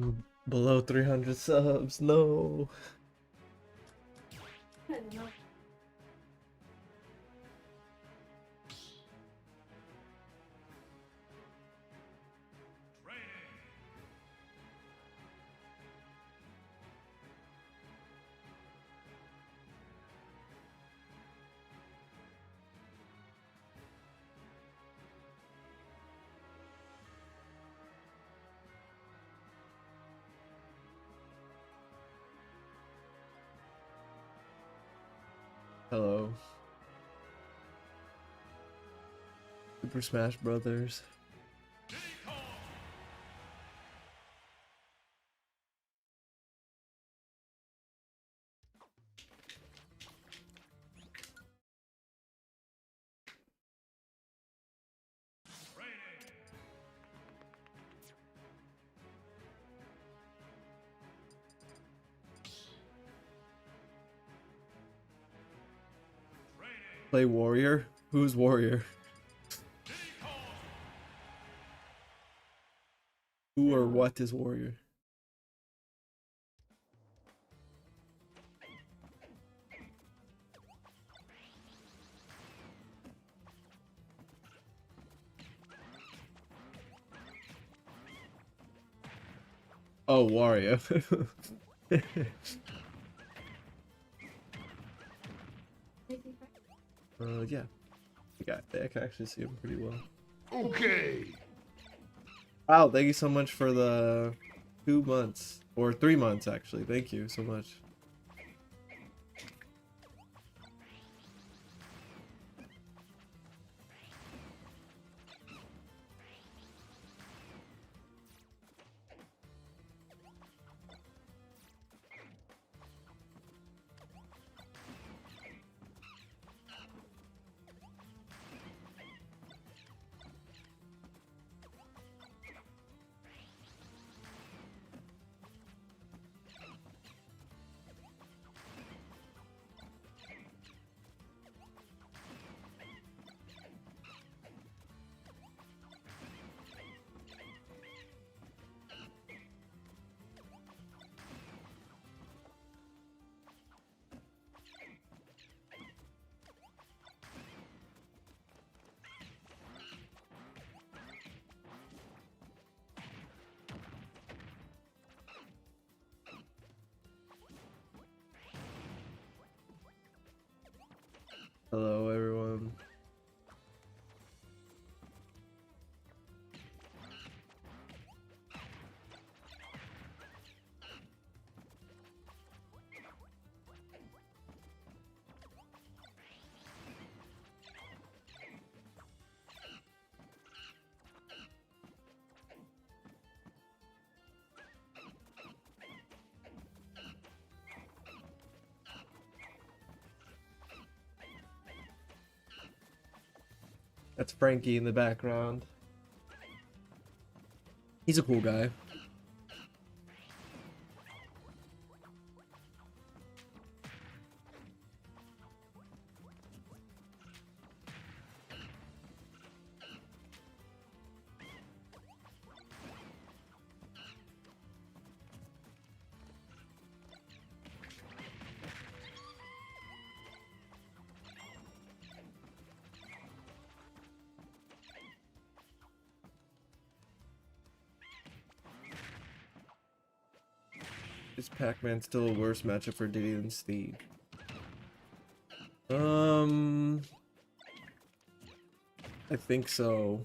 I'm below 300 subs. No. I don't know. Hello. Super Smash Brothers. Diddy Kong. Training. Training. Play Warrior? Who's Warrior? Diddy Kong. Who or what is Warrior? Oh, Wario. Yeah. I can actually see him pretty well. Okay. Wow, thank you so much for the 2 months. Or 3 months, actually. Thank you so much. Hello, everyone. That's Frankie in the background. He's a cool guy. Is Pac-Man still a worse matchup for Diddy than Steve? I think so.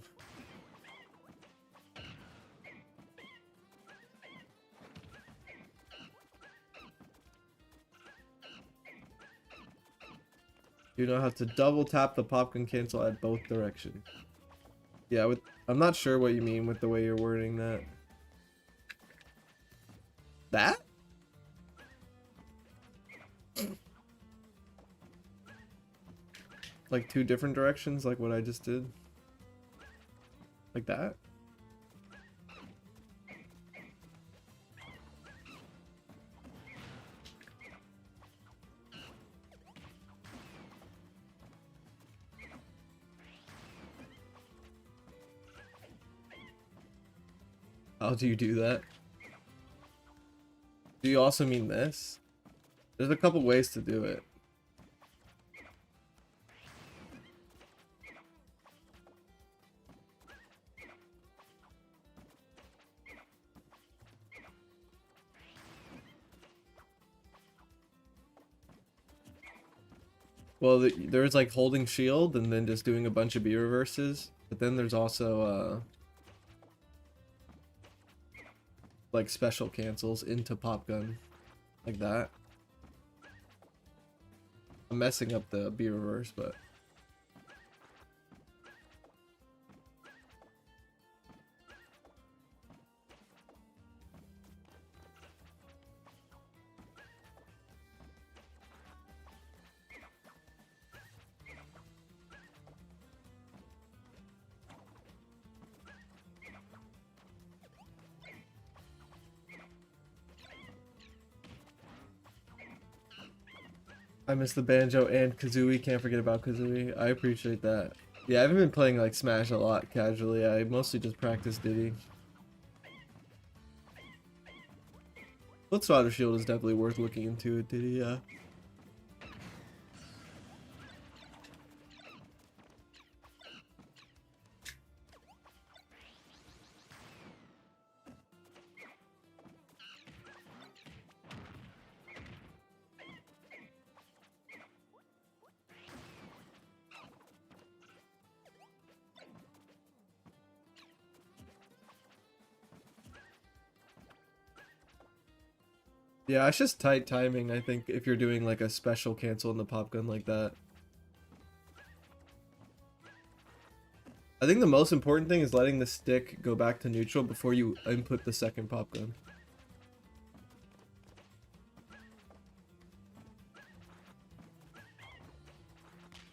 You know how to double tap the Popgun cancel at both directions. Yeah, I'm not sure what you mean with the way you're wording that. That? Like 2 different directions, like what I just did? Like that? How do you do that? Do you also mean this? There's a couple ways to do it. Well, there's like holding shield and then just doing a bunch of B reverses. But then there's also like special cancels into Popgun. Like that. I'm messing up the B reverse, but... I miss the banjo and kazooie. Can't forget about kazooie. I appreciate that. Yeah, I haven't been playing like Smash a lot casually. I mostly just practice Diddy. Foot Solder Shield is definitely worth looking into at Diddy, yeah. Yeah, it's just tight timing, I think, if you're doing like a special cancel in the Popgun like that. I think the most important thing is letting the stick go back to neutral before you input the second Popgun.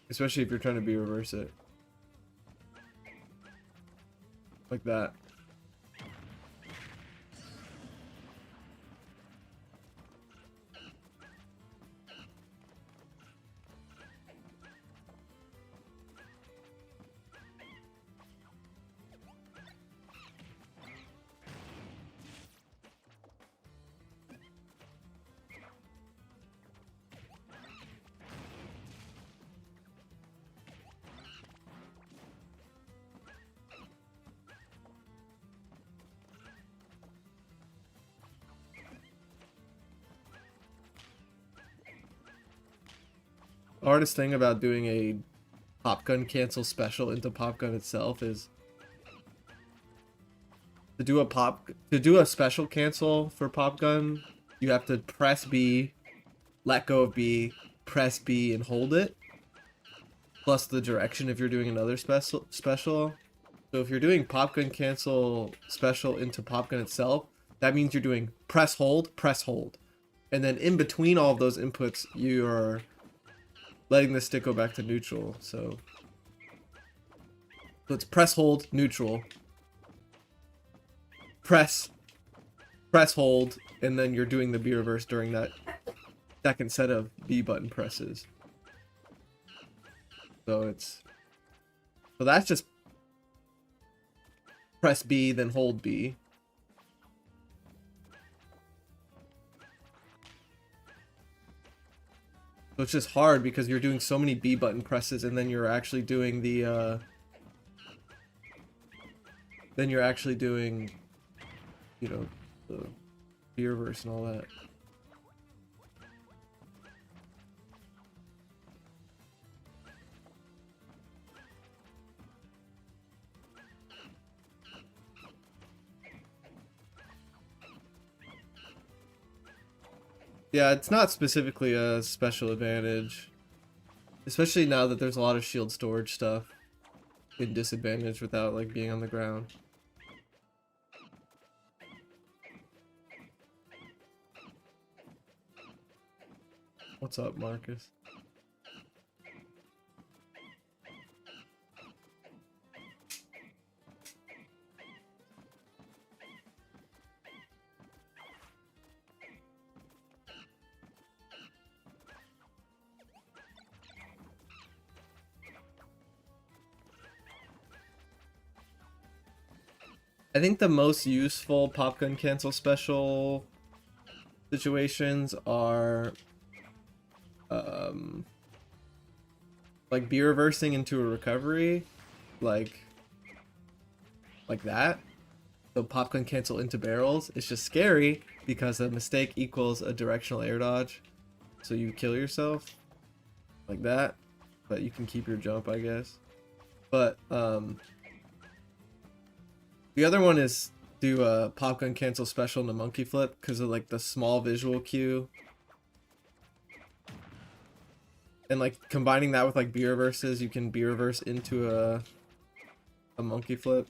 Especially if you're trying to B reverse it. Like that. The hardest thing about doing a Popgun cancel special into Popgun itself is to do a special cancel for Popgun, you have to press B, let go of B, press B and hold it. Plus the direction if you're doing another special. So if you're doing Popgun cancel special into Popgun itself, that means you're doing press hold. And then in between all of those inputs, you're letting the stick go back to neutral. So it's press hold, neutral. Press hold, and then you're doing the B reverse during that second set of B button presses. So that's just press B, then hold B. So it's just hard because you're doing so many B button presses, and then you're actually doing the you know, the B reverse and all that. Yeah, it's not specifically a special advantage. Especially now that there's a lot of shield storage stuff in disadvantage without like being on the ground. What's up, Marcus? I think the most useful Popgun cancel special situations are like B reversing into a recovery, like that. So Popgun cancel into barrels. It's just scary because a mistake equals a directional air dodge. So you kill yourself like that, but you can keep your jump, I guess. But the other one is do a Popgun cancel special in a monkey flip because of like the small visual cue. And like combining that with like B reverses, you can B reverse into a monkey flip.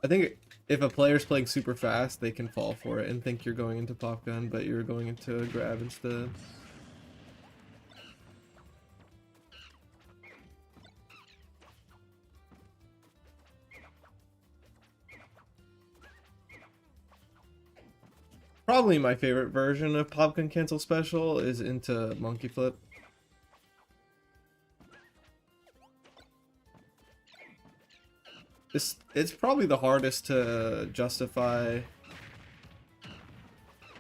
I think if a player's playing super fast, they can fall for it and think you're going into Popgun, but you're going into a grab instead. Probably my favorite version of Popgun cancel special is into monkey flip. It's probably the hardest to justify.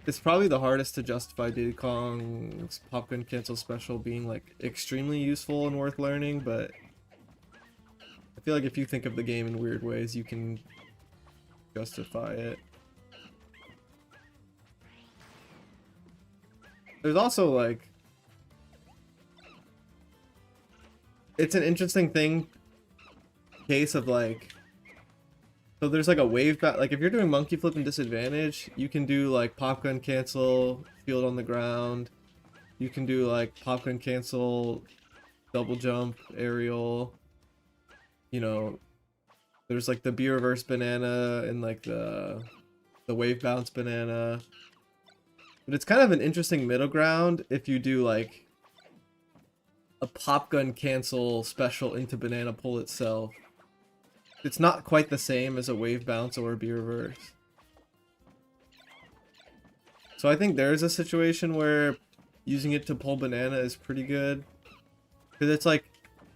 It's probably the hardest to justify Diddy Kong's Popgun cancel special being like extremely useful and worth learning, but I feel like if you think of the game in weird ways, you can justify it. There's also like, it's an interesting case of like, so there's like a wave back, like if you're doing monkey flip and disadvantage, you can do like Popgun cancel, field on the ground. You can do like Popgun cancel, double jump, aerial. You know, there's like the B reverse banana and like the wave bounce banana. But it's kind of an interesting middle ground if you do like a Popgun cancel special into banana pull itself. It's not quite the same as a wave bounce or a B reverse. So I think there's a situation where using it to pull banana is pretty good. Because it's like,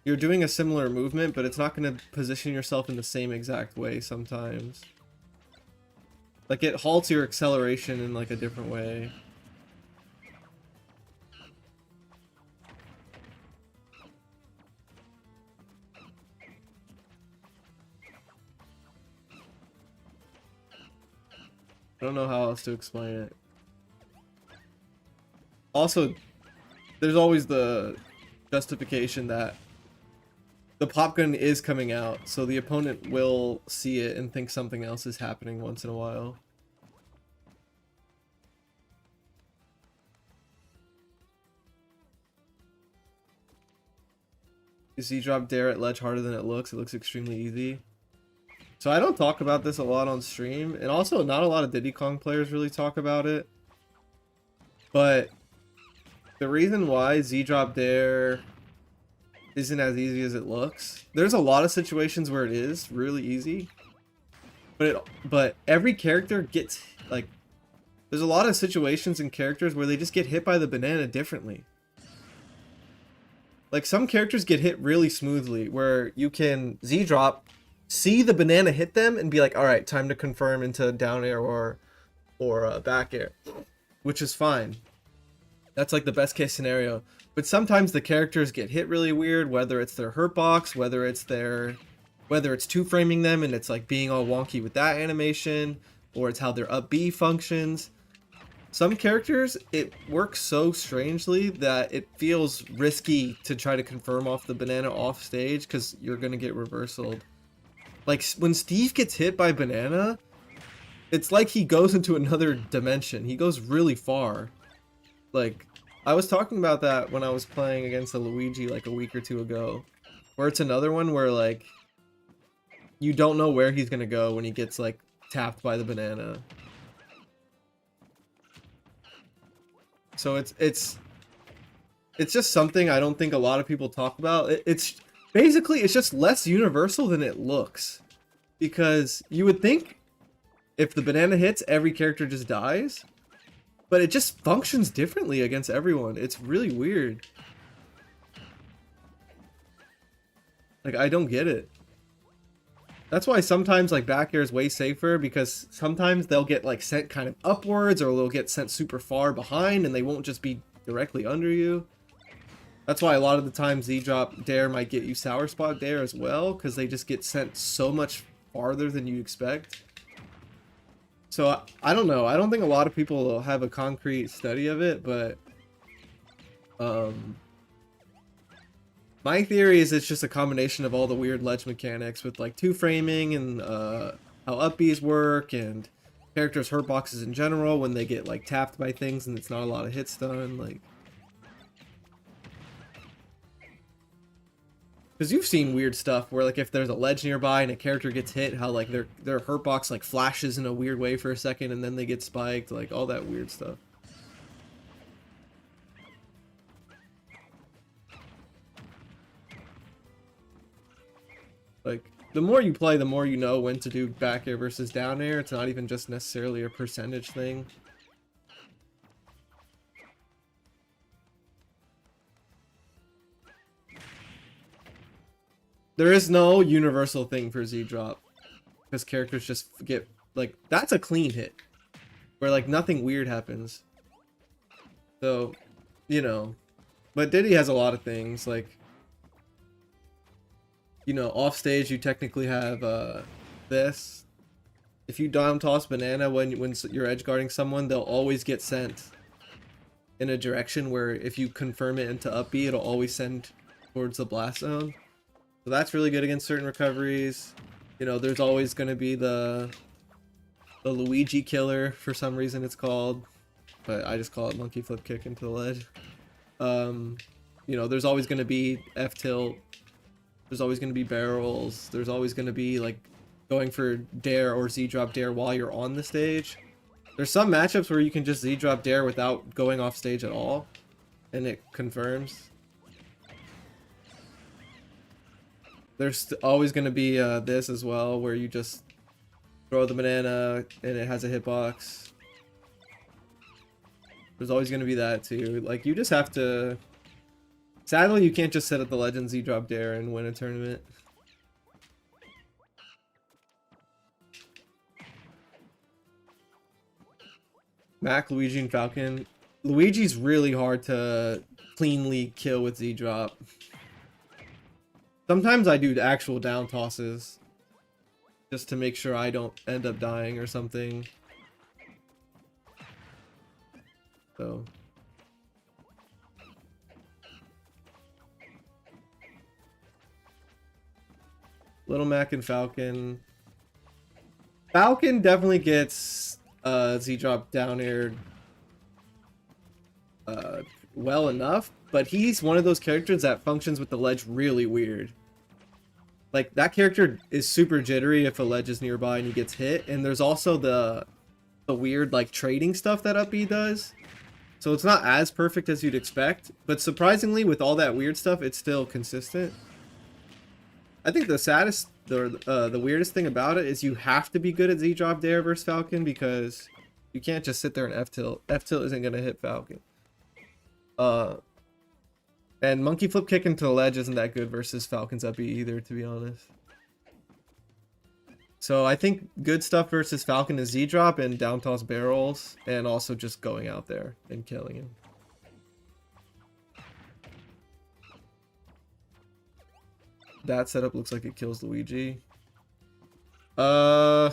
you're doing a similar movement, but it's not going to position yourself in the same exact way sometimes. Like it halts your acceleration in like a different way. I don't know how else to explain it. Also, there's always the justification that the Popgun is coming out, so the opponent will see it and think something else is happening once in a while. Is Z-drop dare at ledge harder than it looks? It looks extremely easy. So I don't talk about this a lot on stream, and also not a lot of Diddy Kong players really talk about it. But the reason why Z-drop dare isn't as easy as it looks, there's a lot of situations where it is really easy, but every character gets like, there's a lot of situations and characters where they just get hit by the banana differently. Like some characters get hit really smoothly where you can Z-drop, see the banana hit them and be like, all right, time to confirm into down air or back air, which is fine. That's like the best case scenario. But sometimes the characters get hit really weird, whether it's their hurt box, whether it's two framing them and it's like being all wonky with that animation, or it's how their up B functions. Some characters, it works so strangely that it feels risky to try to confirm off the banana off stage because you're gonna get reversaled. Like when Steve gets hit by banana, it's like he goes into another dimension. He goes really far. Like, I was talking about that when I was playing against a Luigi like a week or two ago, where it's another one where like you don't know where he's gonna go when he gets like tapped by the banana. So it's just something I don't think a lot of people talk about. It's basically, it's just less universal than it looks, because you would think if the banana hits, every character just dies. But it just functions differently against everyone. It's really weird. Like, I don't get it. That's why sometimes like back air is way safer, because sometimes they'll get like sent kind of upwards, or they'll get sent super far behind and they won't just be directly under you. That's why a lot of the time Z-drop dare might get you sour spot dare as well, because they just get sent so much farther than you expect. So I don't know. I don't think a lot of people will have a concrete study of it, but my theory is it's just a combination of all the weird ledge mechanics with like two framing and how up Bs work and characters' hurt boxes in general when they get like tapped by things and it's not a lot of hits done. Like, because you've seen weird stuff where like if there's a ledge nearby and a character gets hit, how like their hurt box like flashes in a weird way for a second and then they get spiked, like all that weird stuff. Like, the more you play, the more you know when to do back air versus down air. It's not even just necessarily a percentage thing. There is no universal thing for Z-drop, because characters just get, like, that's a clean hit, where, like, nothing weird happens. So, you know, but Diddy has a lot of things, like, you know, off stage you technically have this. If you down toss banana when you're edge guarding someone, they'll always get sent in a direction where if you confirm it into up B, it'll always send towards the blast zone. So that's really good against certain recoveries. You know, there's always going to be the Luigi killer, for some reason it's called, but I just call it monkey flip kick into the ledge. You know, there's always going to be F tilt. There's always going to be barrels. There's always going to be like going for dare or Z-drop dare while you're on the stage. There's some matchups where you can just Z-drop dare without going off stage at all, and it confirms. There's always going to be this as well, where you just throw the banana and it has a hitbox. There's always going to be that too. Like, you just have to... Sadly, you can't just set up the Legend Z-drop dare and win a tournament. Mac, Luigi, and Falcon. Luigi's really hard to cleanly kill with Z-drop. Sometimes I do actual down tosses just to make sure I don't end up dying or something. So... Little Mac and Falcon. Falcon definitely gets Z-drop down air well enough, but he's one of those characters that functions with the ledge really weird. Like, that character is super jittery if a ledge is nearby and he gets hit, and there's also the weird like trading stuff that up B does. So it's not as perfect as you'd expect, but surprisingly with all that weird stuff, it's still consistent. I think the saddest, the weirdest thing about it is you have to be good at Z-drop dare versus Falcon, because you can't just sit there and F-tilt. F-tilt isn't going to hit Falcon. And monkey flip kick into the ledge isn't that good versus Falcon's up B either, to be honest. So I think good stuff versus Falcon is Z-drop and down toss barrels, and also just going out there and killing him. That setup looks like it kills Luigi. I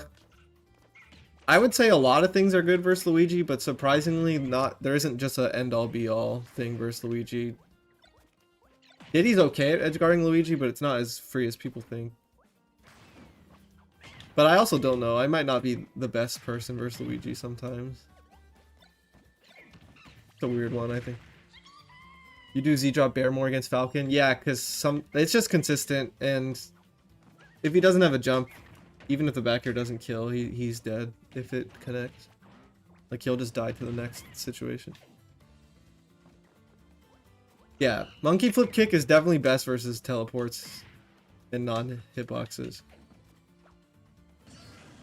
would say a lot of things are good versus Luigi, but surprisingly not. There isn't just an end-all be-all thing versus Luigi. Diddy's okay at edgeguarding Luigi, but it's not as free as people think. But I also don't know. I might not be the best person versus Luigi sometimes. It's a weird one, I think. You do Z-drop bear more against Falcon? Yeah, because it's just consistent, and if he doesn't have a jump, even if the back air doesn't kill, he's dead if it connects. Like, he'll just die to the next situation. Yeah, monkey flip kick is definitely best versus teleports and non-hitboxes.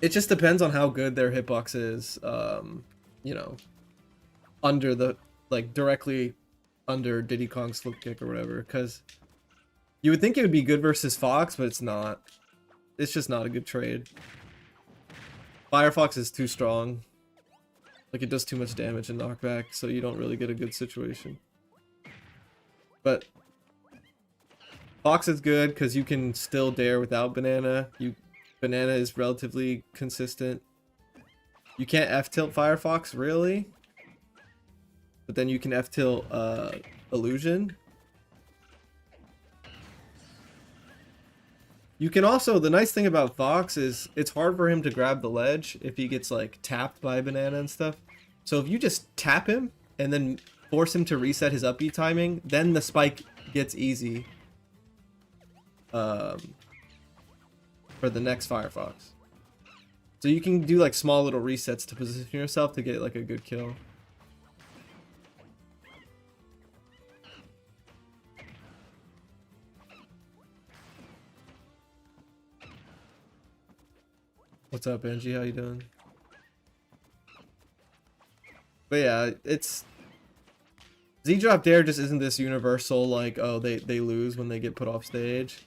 It just depends on how good their hitbox is, you know, under the, like, directly under Diddy Kong's flip kick or whatever, because you would think it would be good versus Fox, but it's not. it's just not a good trade. Firefox is too strong. Like, it does too much damage and knockback, so you don't really get a good situation. But Fox is good because you can still dare without banana. Banana is relatively consistent. You can't F-tilt Firefox, really. But then you can F-tilt Illusion. You can also, the nice thing about Fox is it's hard for him to grab the ledge if he gets like tapped by banana and stuff. So if you just tap him and then force him to reset his upbeat timing, then the spike gets easy for the next Firefox. So you can do like small little resets to position yourself to get like a good kill. What's up, Benji? How you doing? But yeah, it's Z-Drop Dare just isn't this universal like, oh, they lose when they get put off stage.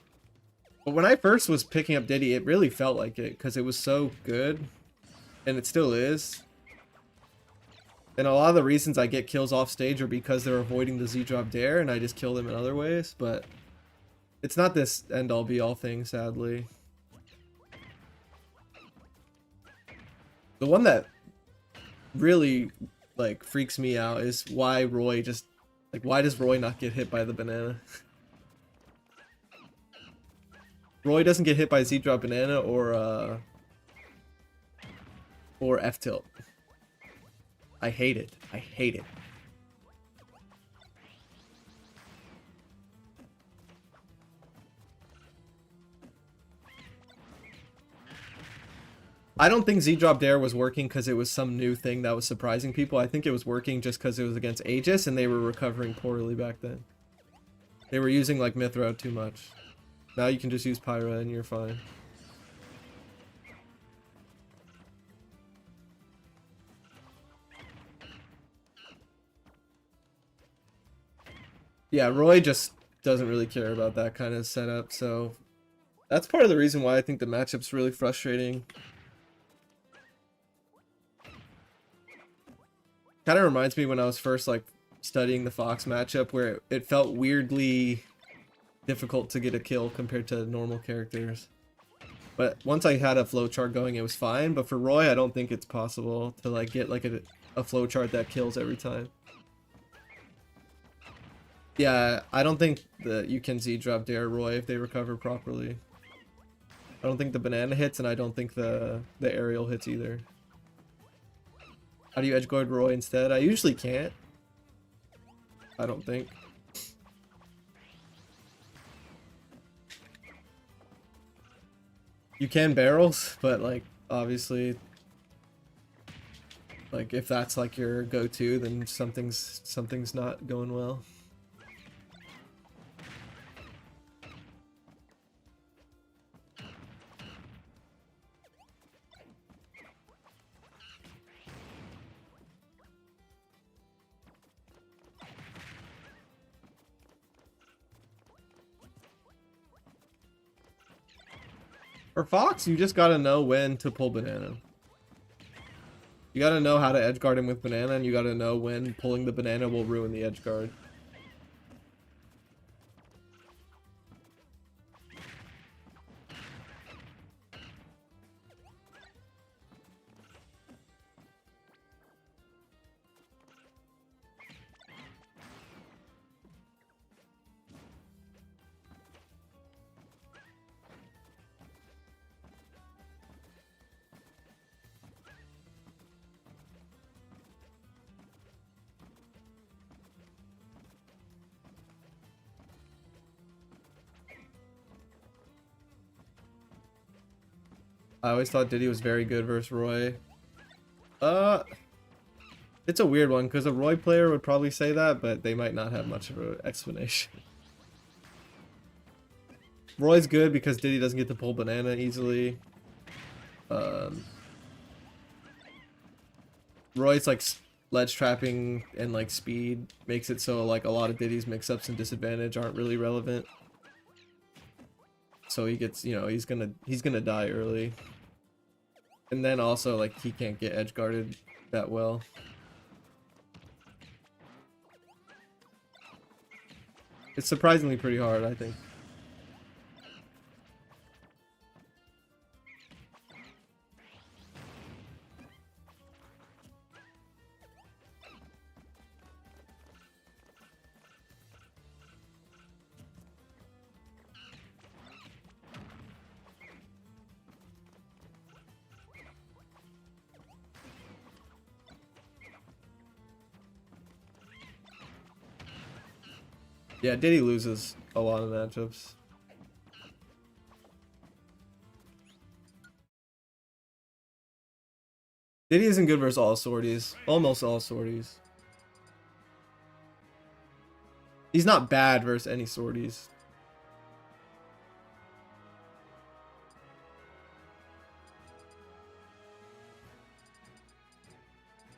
But when I first was picking up Diddy, it really felt like it because it was so good, and it still is. And a lot of the reasons I get kills off stage are because they're avoiding the Z-Drop Dare, and I just kill them in other ways. But it's not this end-all be-all thing, sadly. The one that really like freaks me out is why Roy just like, why does Roy not get hit by the banana? Roy doesn't get hit by Z-Drop banana or F-tilt. I hate it. I hate it. I don't think Z-Drop Dare was working because it was some new thing that was surprising people. I think it was working just because it was against Aegis and they were recovering poorly back then. They were using like Mythra too much. Now you can just use Pyra and you're fine. Yeah, Roy just doesn't really care about that kind of setup, so that's part of the reason why I think the matchup's really frustrating. Kind of reminds me when I was first like studying the Fox matchup, where it felt weirdly difficult to get a kill compared to normal characters. But once I had a flowchart going, it was fine. But for Roy, I don't think it's possible to like get like a flowchart that kills every time. Yeah, I don't think that you can Z-Drop Dare Roy if they recover properly. I don't think the banana hits, and I don't think the aerial hits either. How do you edgeguard Roy instead? I usually can't. I don't think. You can barrels, but like obviously, like if that's like your go-to, then something's not going well. For Fox, you just gotta know when to pull banana. You gotta know how to edgeguard him with banana, and you gotta know when pulling the banana will ruin the edgeguard. I always thought Diddy was very good versus Roy. It's a weird one, because a Roy player would probably say that, but they might not have much of an explanation. Roy's good because Diddy doesn't get to pull banana easily. Roy's like ledge trapping and like speed makes it so like a lot of Diddy's mix-ups and disadvantage aren't really relevant. so he gets, you know, he's gonna die early. And then also, like, he can't get edge guarded that well. It's surprisingly pretty hard, I think. Yeah, Diddy loses a lot of matchups. Diddy isn't good versus all sorties. Almost all sorties. He's not bad versus any sorties.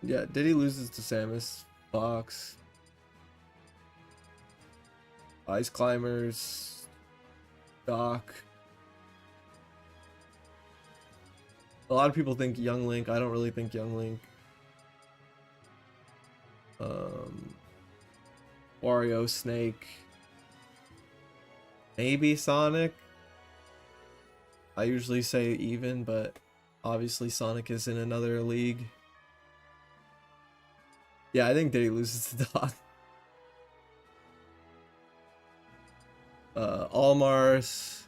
Yeah, Diddy loses to Samus, Fox, Ice Climbers, Doc. A lot of people think Young Link. I don't really think Young Link. Wario, Snake, maybe Sonic. I usually say even, but obviously Sonic is in another league. Yeah, I think Diddy loses to Doc. Almars,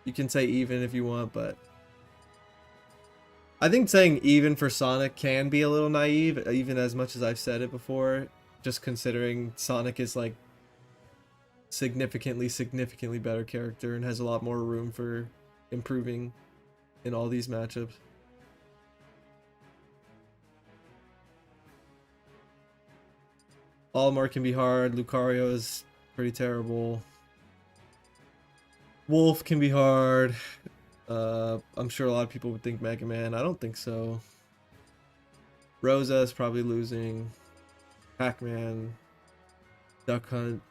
you can say even if you want, but I think saying even for Sonic can be a little naive, even as much as I've said it before, just considering Sonic is like significantly better character and has a lot more room for improving in all these matchups. Almar can be hard, Lucario is pretty terrible. Wolf can be hard. I'm sure a lot of people would think Mega Man. I don't think so. Rosa is probably losing. Pac-Man. Duck Hunt.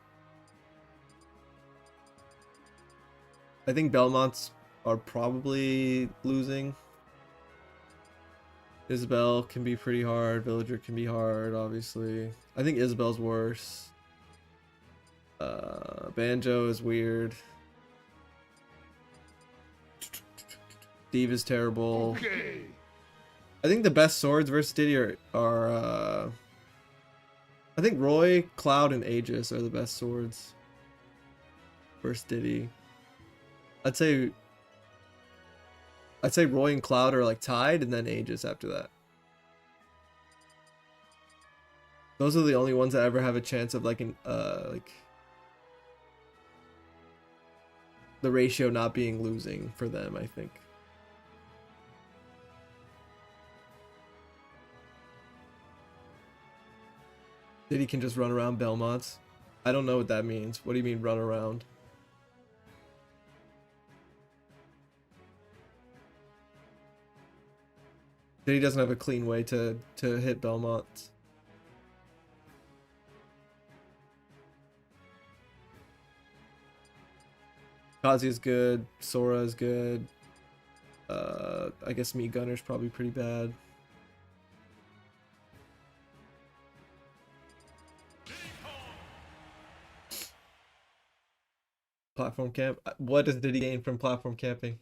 I think Belmonts are probably losing. Isabelle can be pretty hard. Villager can be hard, obviously. I think Isabelle's worse. Banjo is weird. Steve is terrible. Okay. I think the best swords versus Diddy are I think Roy, Cloud, and Aegis are the best swords versus Diddy. I'd say Roy and Cloud are like tied, and then Aegis after that. Those are the only ones that ever have a chance of like the ratio not being losing for them, I think. Diddy can just run around Belmonts. I don't know what that means. What do you mean run around? Diddy doesn't have a clean way to hit Belmonts. Kazi is good. Sora is good. I guess Meat Gunner's probably pretty bad. Platform camp. What does Diddy gain from platform camping?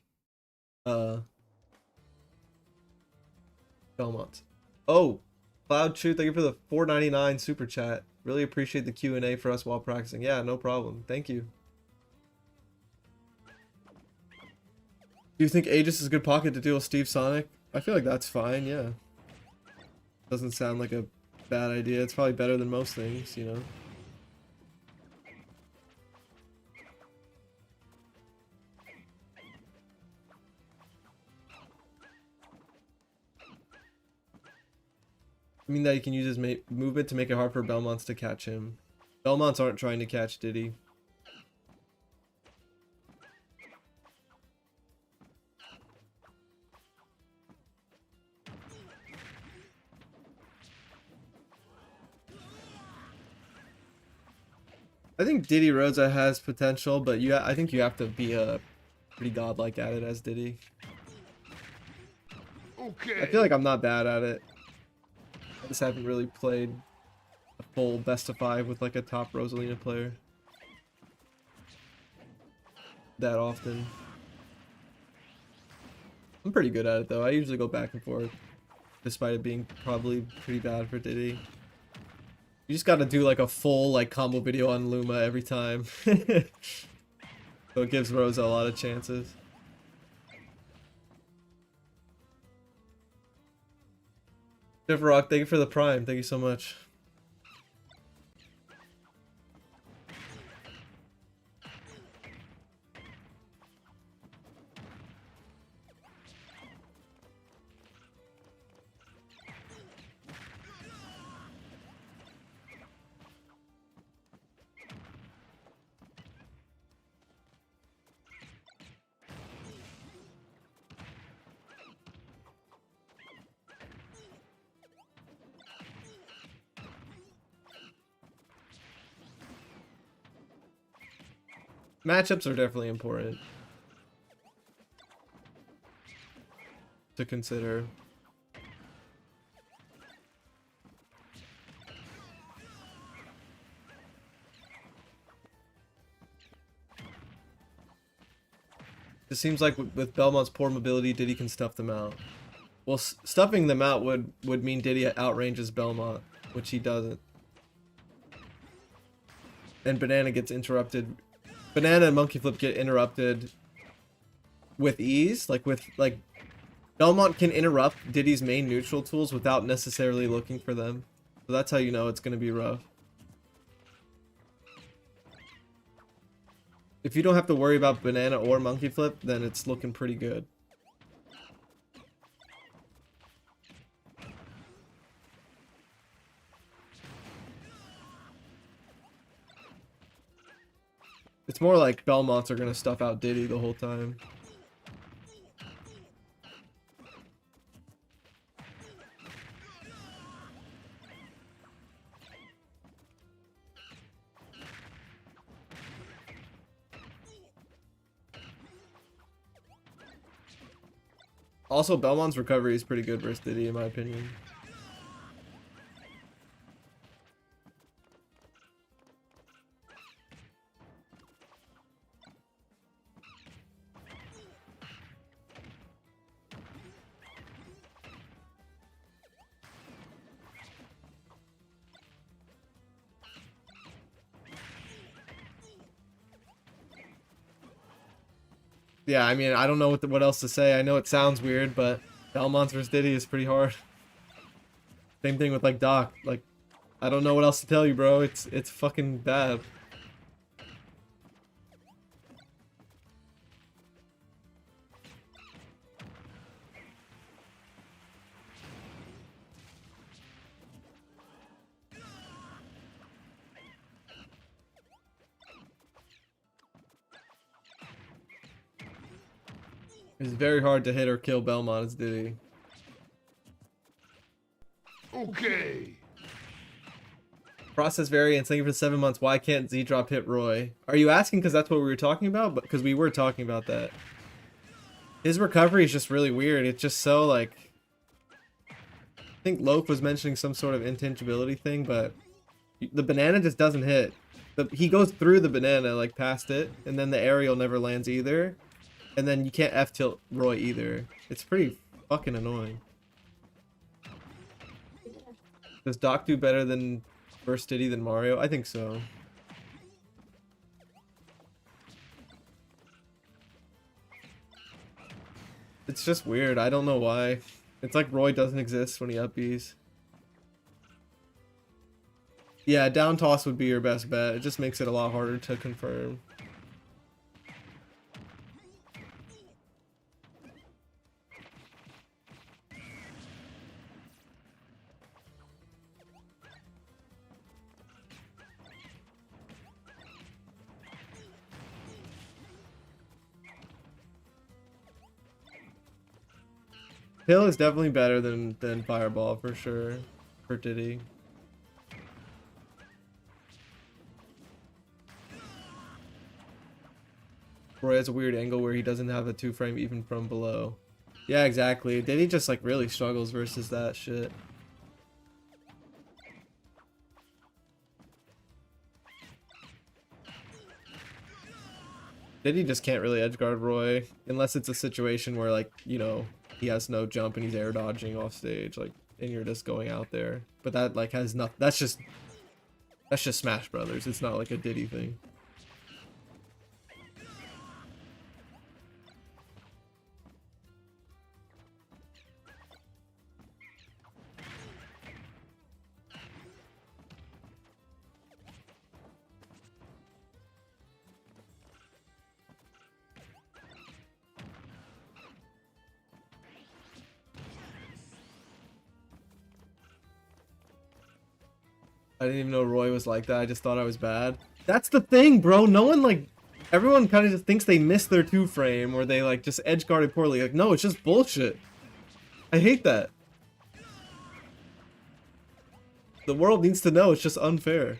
Belmont. Oh, Cloud Chew, thank you for the $4.99 super chat. Really appreciate the Q&A for us while practicing. Yeah, no problem. Thank you. Do you think Aegis is a good pocket to deal with Steve Sonic? I feel like that's fine, yeah. Doesn't sound like a bad idea. It's probably better than most things, you know. I mean that you can use his movement to make it hard for Belmonts to catch him. Belmonts aren't trying to catch Diddy. I think Diddy Rosa has potential, but I think you have to be a pretty godlike at it as Diddy. Okay. I feel like I'm not bad at it. I just haven't really played a full best of 5 with like a top Rosalina player that often. I'm pretty good at it though. I usually go back and forth, despite it being probably pretty bad for Diddy. You just gotta do like a full like combo video on Luma every time. So it gives Rosa a lot of chances. Jeff Rock, thank you for the prime. Thank you so much. Matchups are definitely important to consider. It seems like with Belmont's poor mobility, Diddy can stuff them out. Well, stuffing them out would mean Diddy outranges Belmont, which he doesn't. And Banana gets interrupted. Banana and Monkey Flip get interrupted with ease. Like Belmont can interrupt Diddy's main neutral tools without necessarily looking for them. So that's how you know it's going to be rough. If you don't have to worry about Banana or Monkey Flip, then it's looking pretty good. It's more like Belmonts are gonna stuff out Diddy the whole time. Also, Belmont's recovery is pretty good versus Diddy, in my opinion. Yeah, I mean, I don't know what else to say. I know it sounds weird, but Belmonts versus Diddy is pretty hard. Same thing with like Doc. Like, I don't know what else to tell you, bro. It's fucking bad. It's very hard to hit or kill Belmont as Diddy. Okay. Process variants, thank you for 7 months. Why can't Z-Drop hit Roy? Are you asking because that's what we were talking about? But because we were talking about that. His recovery is just really weird. It's just so like... I think Loke was mentioning some sort of intangibility thing, but the banana just doesn't hit. He goes through the banana, like past it, and then the aerial never lands either. And then you can't F-tilt Roy either. It's pretty fucking annoying. Does Doc do better than first Diddy than Mario? I think so. It's just weird. I don't know why. It's like Roy doesn't exist when he up Bs. Yeah, down toss would be your best bet. It just makes it a lot harder to confirm. Hill is definitely better than Fireball for sure, for Diddy. Roy has a weird angle where he doesn't have a 2-frame even from below. Yeah, exactly. Diddy just like really struggles versus that shit. Diddy just can't really edge guard Roy unless it's a situation where, like, you know, he has no jump and he's air dodging off stage, like, and you're just going out there. But that like has nothing. That's just Smash Brothers. It's not like a Diddy thing. I didn't even know Roy was like that. I just thought I was bad. That's the thing, bro. No one, like, everyone kind of just thinks they missed their 2-frame or they like just edge guarded poorly. Like, no, it's just bullshit. I hate that. The world needs to know it's just unfair.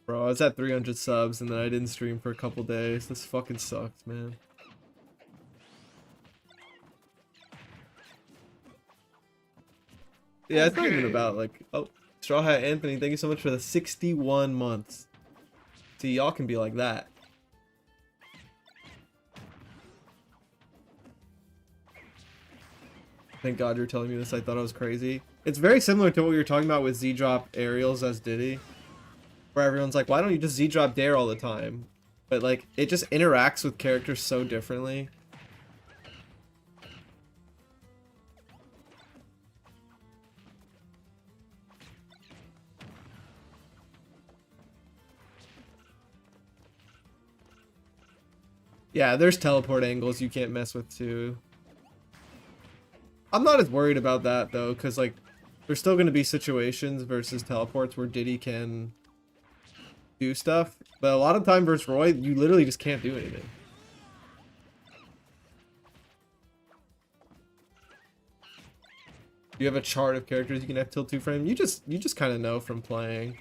Bro, I was at 300 subs and then I didn't stream for a couple days. This fucking sucks, man. Yeah, it's not even about like, oh, Straw Hat Anthony, thank you so much for the 61 months. See, y'all can be like that. Thank God you're telling me this. I thought I was crazy. It's very similar to what we were talking about with Z-drop aerials as Diddy. Where everyone's like, why don't you just Z-drop dare all the time? But like, it just interacts with characters so differently. Yeah, there's teleport angles you can't mess with too. I'm not as worried about that though, because like, there's still going to be situations versus teleports where Diddy can do stuff, but a lot of time versus Roy, you literally just can't do anything. You have a chart of characters you can have till 2-frame. You just kind of know from playing.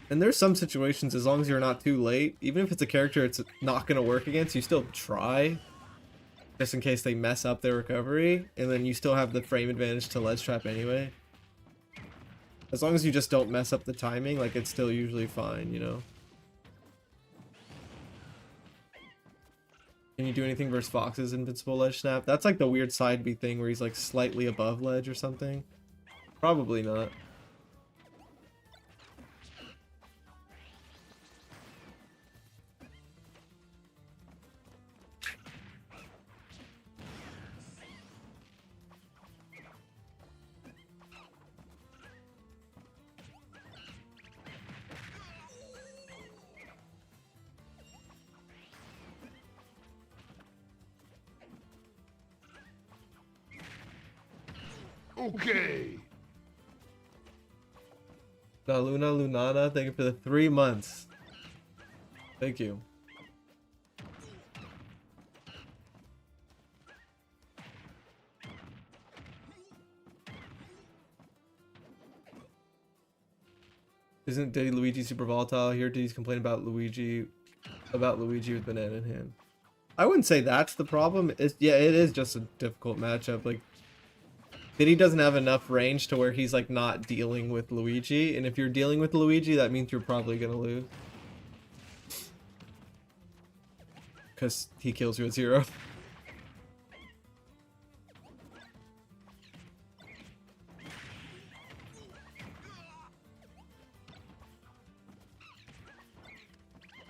And there's some situations, as long as you're not too late, even if it's a character it's not going to work against, you still try. Just in case they mess up their recovery, and then you still have the frame advantage to ledge trap anyway. As long as you just don't mess up the timing, like, it's still usually fine, you know? Can you do anything versus Fox's invincible ledge snap? That's like the weird side B thing where he's like slightly above ledge or something. Probably not. Okay. La Luna Lunana, thank you for the 3 months. Thank you. Isn't Diddy Luigi super volatile? Here Diddy's complain about Luigi with banana in hand. I wouldn't say that's the problem. Yeah, it is just a difficult matchup. Like, Diddy doesn't have enough range to where he's like not dealing with Luigi, and if you're dealing with Luigi, that means you're probably gonna lose. Because he kills you at 0.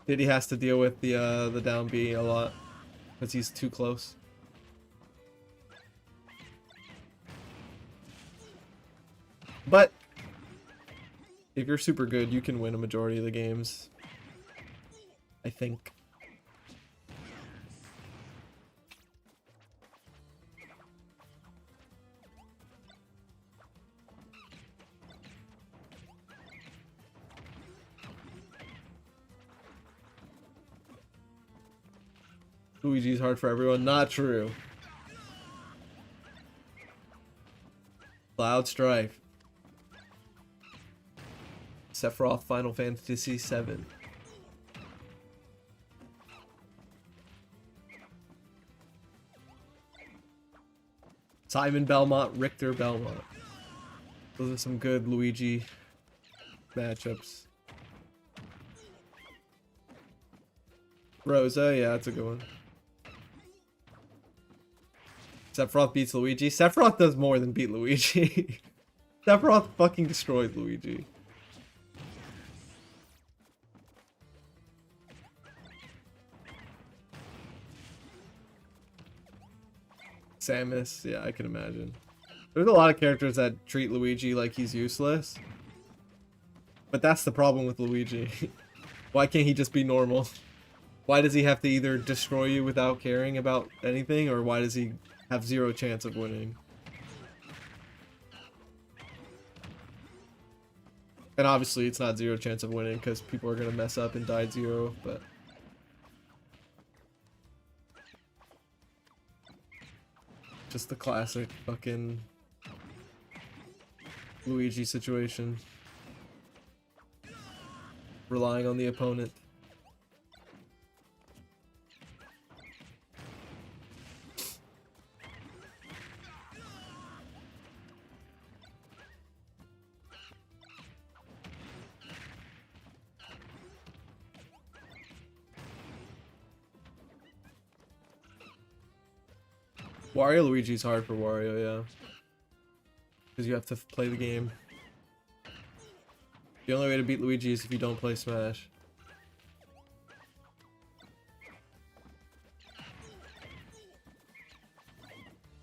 Diddy has to deal with the down B a lot because he's too close. But if you're super good, you can win a majority of the games, I think. Luigi's hard for everyone. Not true. Cloud Strife. Sephiroth Final Fantasy VII. Simon Belmont, Richter Belmont. Those are some good Luigi matchups. Rosa, yeah, that's a good one. Sephiroth beats Luigi. Sephiroth does more than beat Luigi. Sephiroth fucking destroyed Luigi. Samus, yeah, I can imagine. There's a lot of characters that treat Luigi like he's useless. But that's the problem with Luigi. Why can't he just be normal? Why does he have to either destroy you without caring about anything, or why does he have zero chance of winning? And obviously it's not zero chance of winning because people are gonna mess up and die at zero, but... just the classic fucking Luigi situation. Relying on the opponent. Wario Luigi's hard for Wario, yeah. Because you have to play the game. The only way to beat Luigi is if you don't play Smash.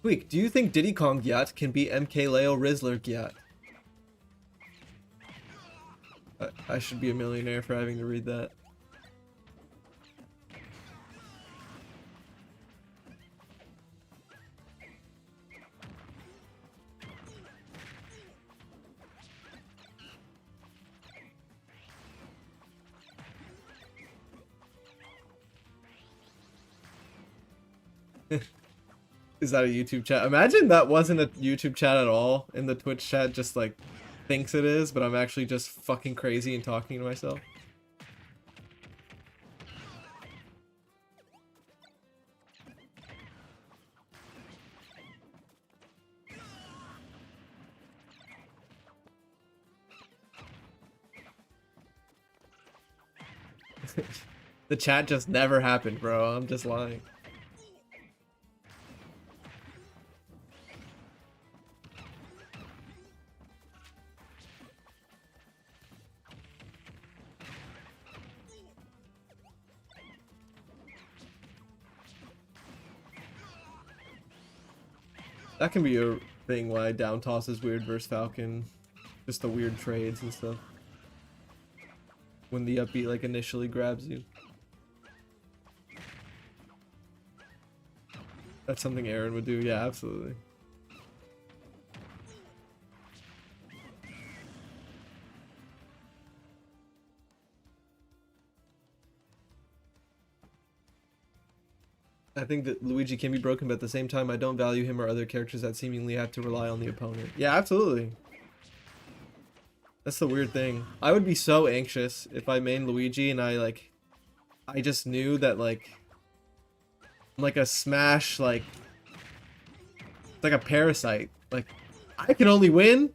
Tweak, do you think Diddy Kong Gyat can beat MK Leo Rizzler Gyat? I should be a millionaire for having to read that. Is that a YouTube chat? Imagine that wasn't a YouTube chat at all, and the Twitch chat just like thinks it is, but I'm actually just fucking crazy and talking to myself. The chat just never happened, bro. I'm just lying. That can be a thing why down toss is weird versus Falcon. Just the weird trades and stuff. When the upbeat like initially grabs you. That's something Aaron would do, yeah, absolutely. I think that Luigi can be broken, but at the same time, I don't value him or other characters that seemingly have to rely on the opponent. Yeah, absolutely. That's the weird thing. I would be so anxious if I main Luigi and I just knew that like, I'm like a Smash, like, it's like a parasite. Like, I can only win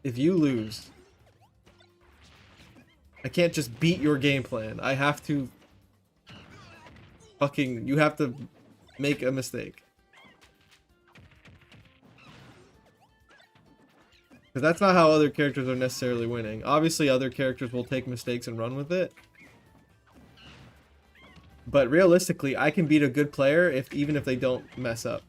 if you lose. I can't just beat your game plan. I have to fucking, you have to make a mistake. Because that's not how other characters are necessarily winning. Obviously, other characters will take mistakes and run with it. But realistically, I can beat a good player even if they don't mess up.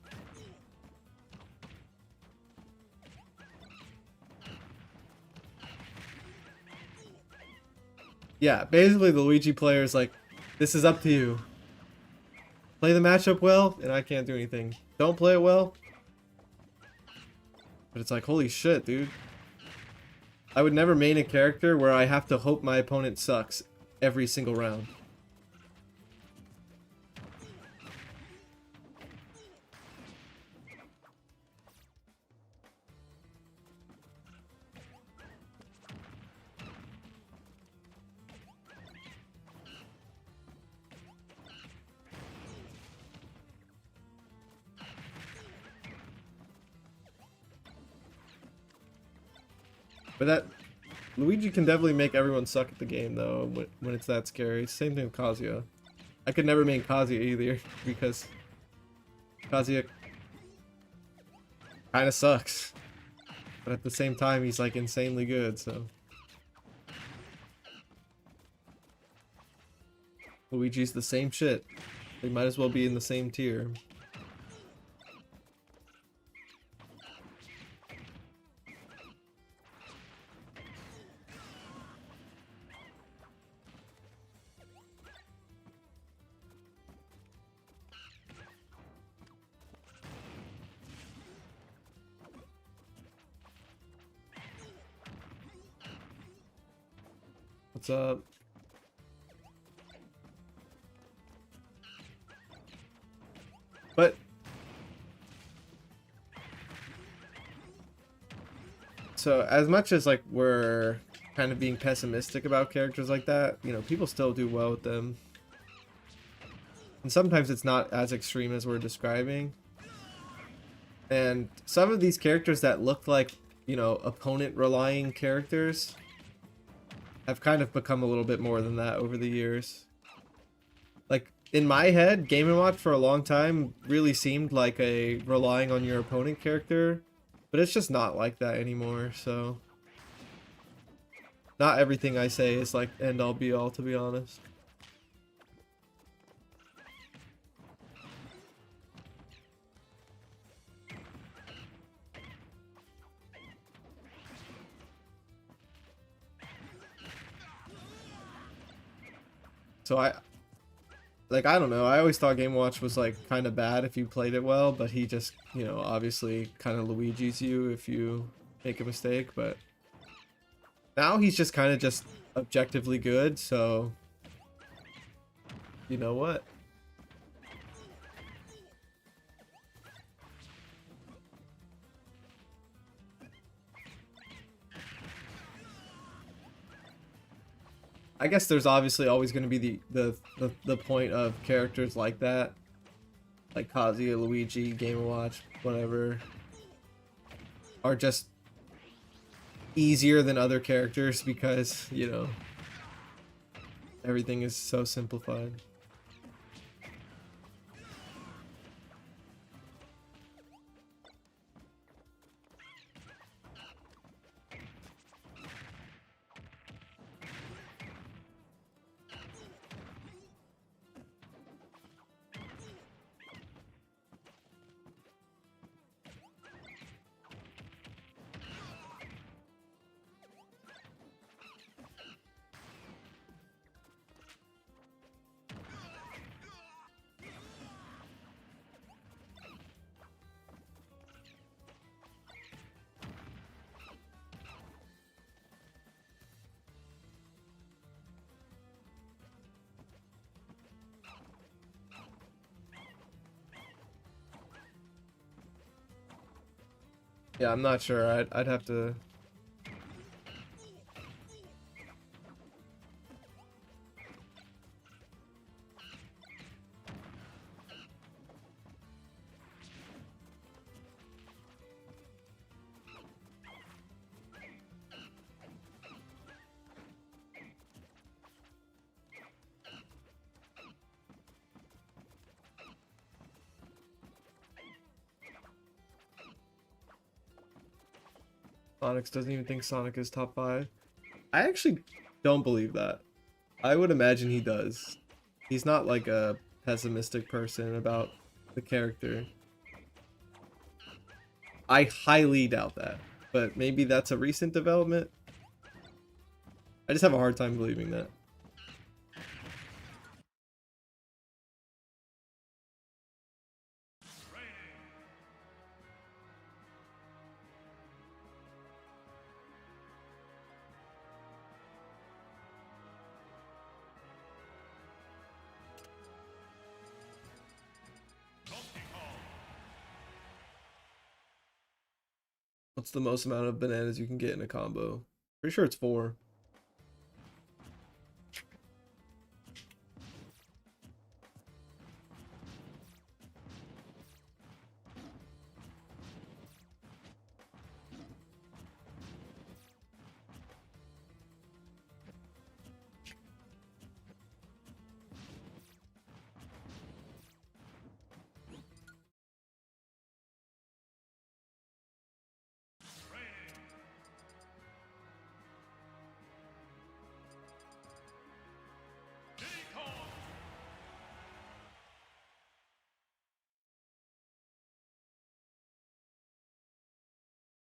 Yeah, basically the Luigi player is like, this is up to you. Play the matchup well, and I can't do anything. Don't play it well. But it's like, holy shit, dude. I would never main a character where I have to hope my opponent sucks every single round. But that Luigi can definitely make everyone suck at the game though when it's that scary. Same thing with Kazuya. I could never main Kazuya either because Kazuya kind of sucks. But at the same time, he's like insanely good, so. Luigi's the same shit. They might as well be in the same tier. What's up? But so as much as like we're kind of being pessimistic about characters like that, you know, people still do well with them. And sometimes it's not as extreme as we're describing. And some of these characters that look like, you know, opponent-relying characters have kind of become a little bit more than that over the years. Like, in my head, Game & Watch for a long time really seemed like a relying on your opponent character, but it's just not like that anymore, so... Not everything I say is like end-all be-all, to be honest. So I don't know, I always thought Game & Watch was like kind of bad if you played it well, but he just, you know, obviously kind of Luigi's you if you make a mistake, but now he's just kind of just objectively good, so you know what? I guess there's obviously always going to be the point of characters like that, like Kazuya, Luigi, Game & Watch, whatever, are just easier than other characters because, you know, everything is so simplified. Yeah, I'm not sure. I'd have to. Onyx doesn't even think Sonic is top 5. I actually don't believe that. I would imagine he does. He's not like a pessimistic person about the character. I highly doubt that, but maybe that's a recent development. I just have a hard time believing that. What's the most amount of bananas you can get in a combo? Pretty sure it's 4.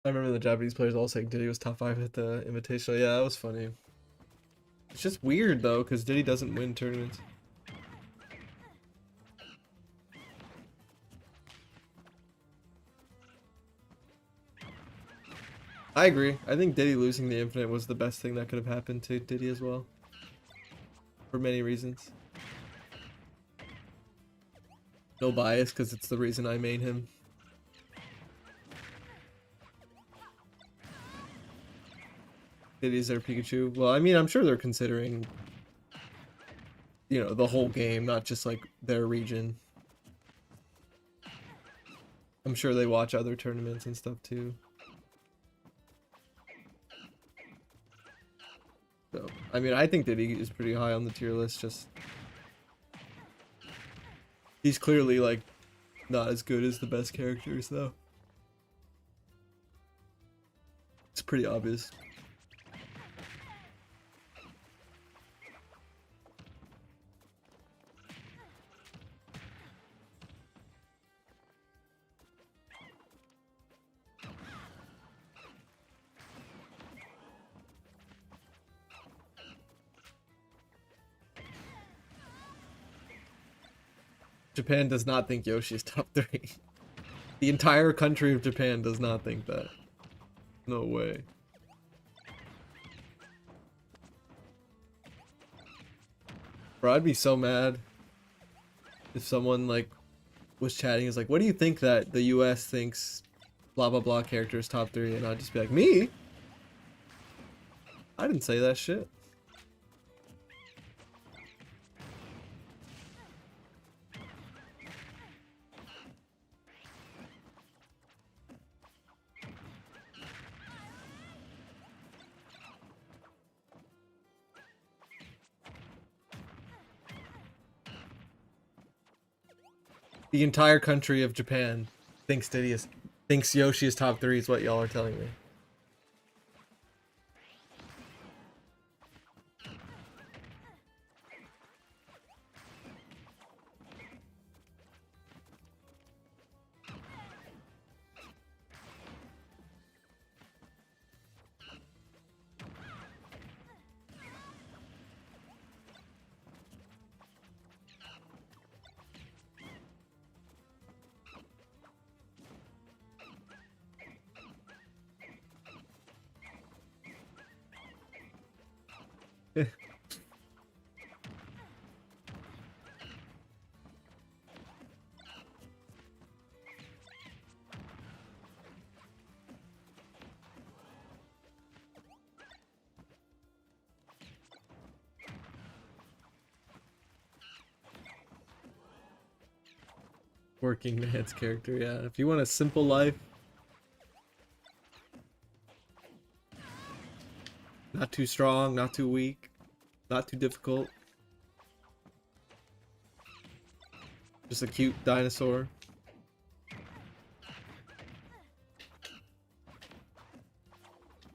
I remember the Japanese players all saying Diddy was top 5 at the Invitational. Yeah, that was funny. It's just weird though, because Diddy doesn't win tournaments. I agree. I think Diddy losing the Infinite was the best thing that could have happened to Diddy as well. For many reasons. No bias, because it's the reason I made him. Diddy's their Pikachu. Well, I mean, I'm sure they're considering, you know, the whole game, not just like their region. I'm sure they watch other tournaments and stuff too. So, I mean, I think Diddy is pretty high on the tier list, just... He's clearly, like, not as good as the best characters, though. It's pretty obvious. Japan does not think Yoshi's top 3. The entire country of Japan does not think that. No way. Bro, I'd be so mad if someone like was chatting is like, what do you think that the US thinks blah blah blah character is top 3? And I'd just be like, me? I didn't say that shit. The entire country of Japan thinks thinks Yoshi is top 3 is what y'all are telling me. Working man's character, yeah. If you want a simple life, not too strong, not too weak, not too difficult. Just a cute dinosaur.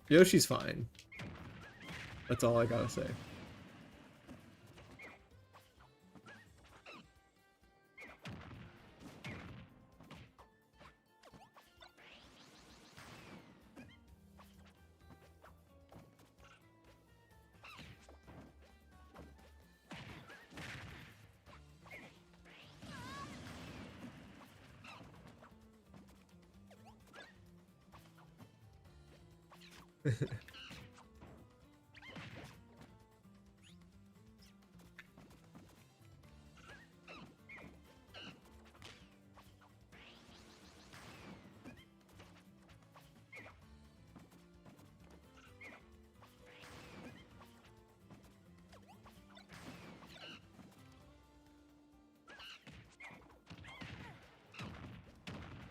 Yoshi's fine. That's all I gotta say.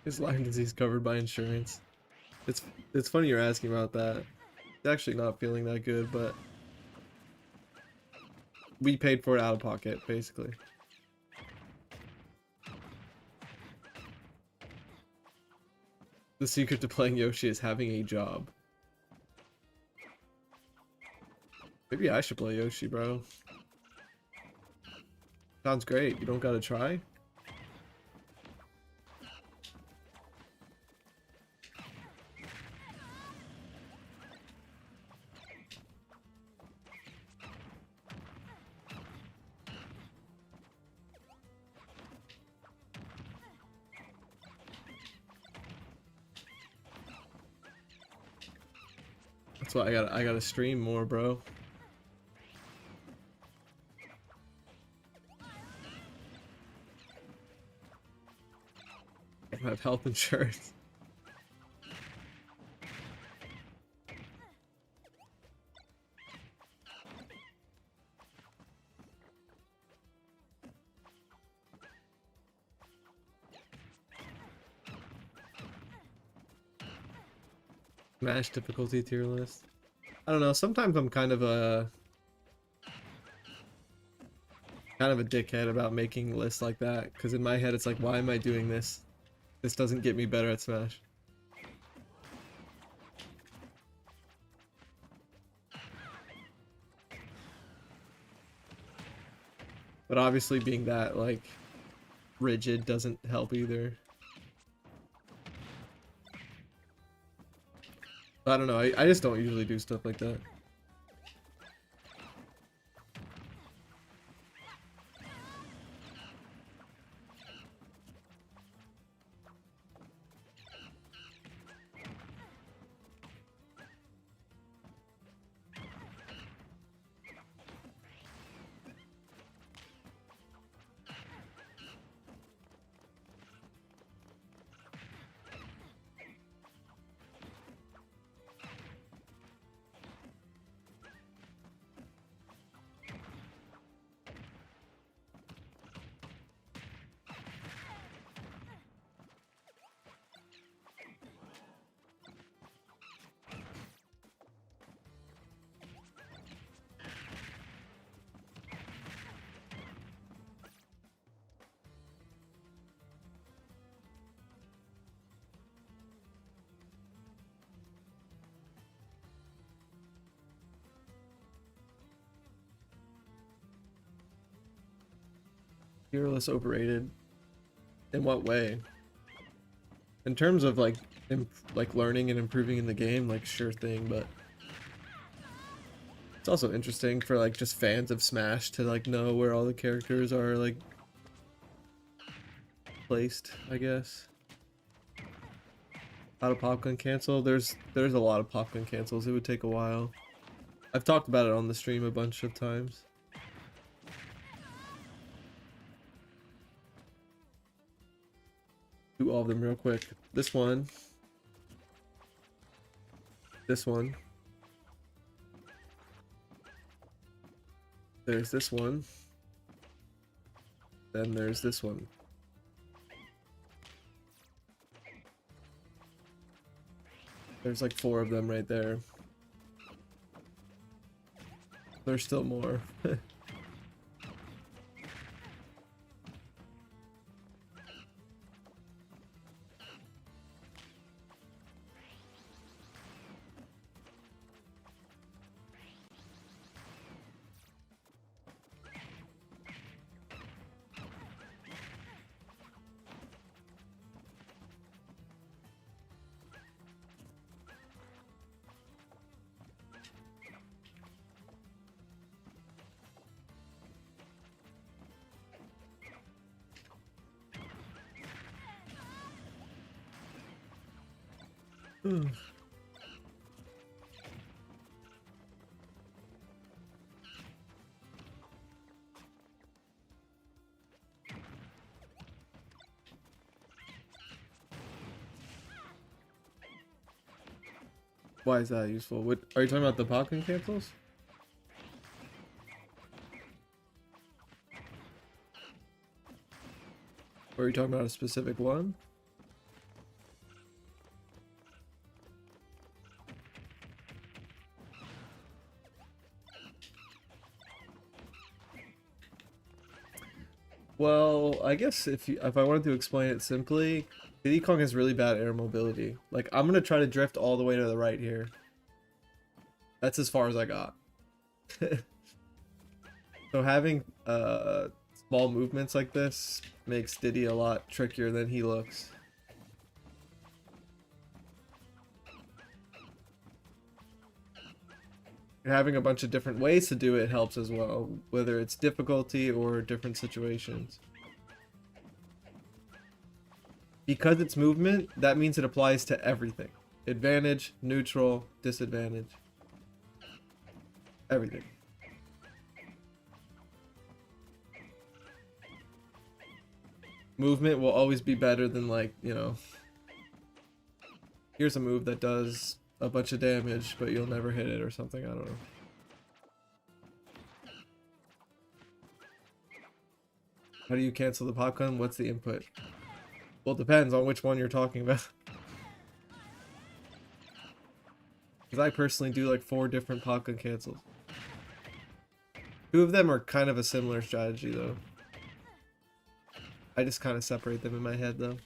Is Lyme disease covered by insurance? It's funny you're asking about that. It's actually not feeling that good, but we paid for it out of pocket, basically. The secret to playing Yoshi is having a job. Maybe I should play Yoshi, bro. Sounds great. You don't gotta try? So I gotta stream more, bro. I don't have health insurance. Smash difficulty tier list. I don't know, sometimes I'm kind of a dickhead about making lists like that, because in my head it's like, why am I doing this? This doesn't get me better at Smash. But obviously being that, like, rigid doesn't help either. I don't know, I just don't usually do stuff like that. Fearless overrated. In what way? In terms of like learning and improving in the game, like sure thing, but it's also interesting for like just fans of Smash to like know where all the characters are like placed, I guess. How to Popgun cancel? There's a lot of Popgun cancels. It would take a while. I've talked about it on the stream a bunch of times. Do all of them real quick. This one. This one. There's this one. Then there's this one. There's like 4 of them right there. There's still more. Why is that useful? What are you talking about, the Popgun cancels? Or are you talking about a specific one? Well, I guess if I wanted to explain it simply, Diddy Kong has really bad air mobility. Like, I'm gonna try to drift all the way to the right here. That's as far as I got. So having small movements like this makes Diddy a lot trickier than he looks. And having a bunch of different ways to do it helps as well, whether it's difficulty or different situations. Because it's movement, that means it applies to everything. Advantage, neutral, disadvantage. Everything. Movement will always be better than, like, you know, here's a move that does a bunch of damage, but you'll never hit it or something. I don't know. How do you cancel the popgun? What's the input? Well, it depends on which one you're talking about. Because I personally do like 4 different popgun cancels. 2 of them are kind of a similar strategy, though. I just kind of separate them in my head, though.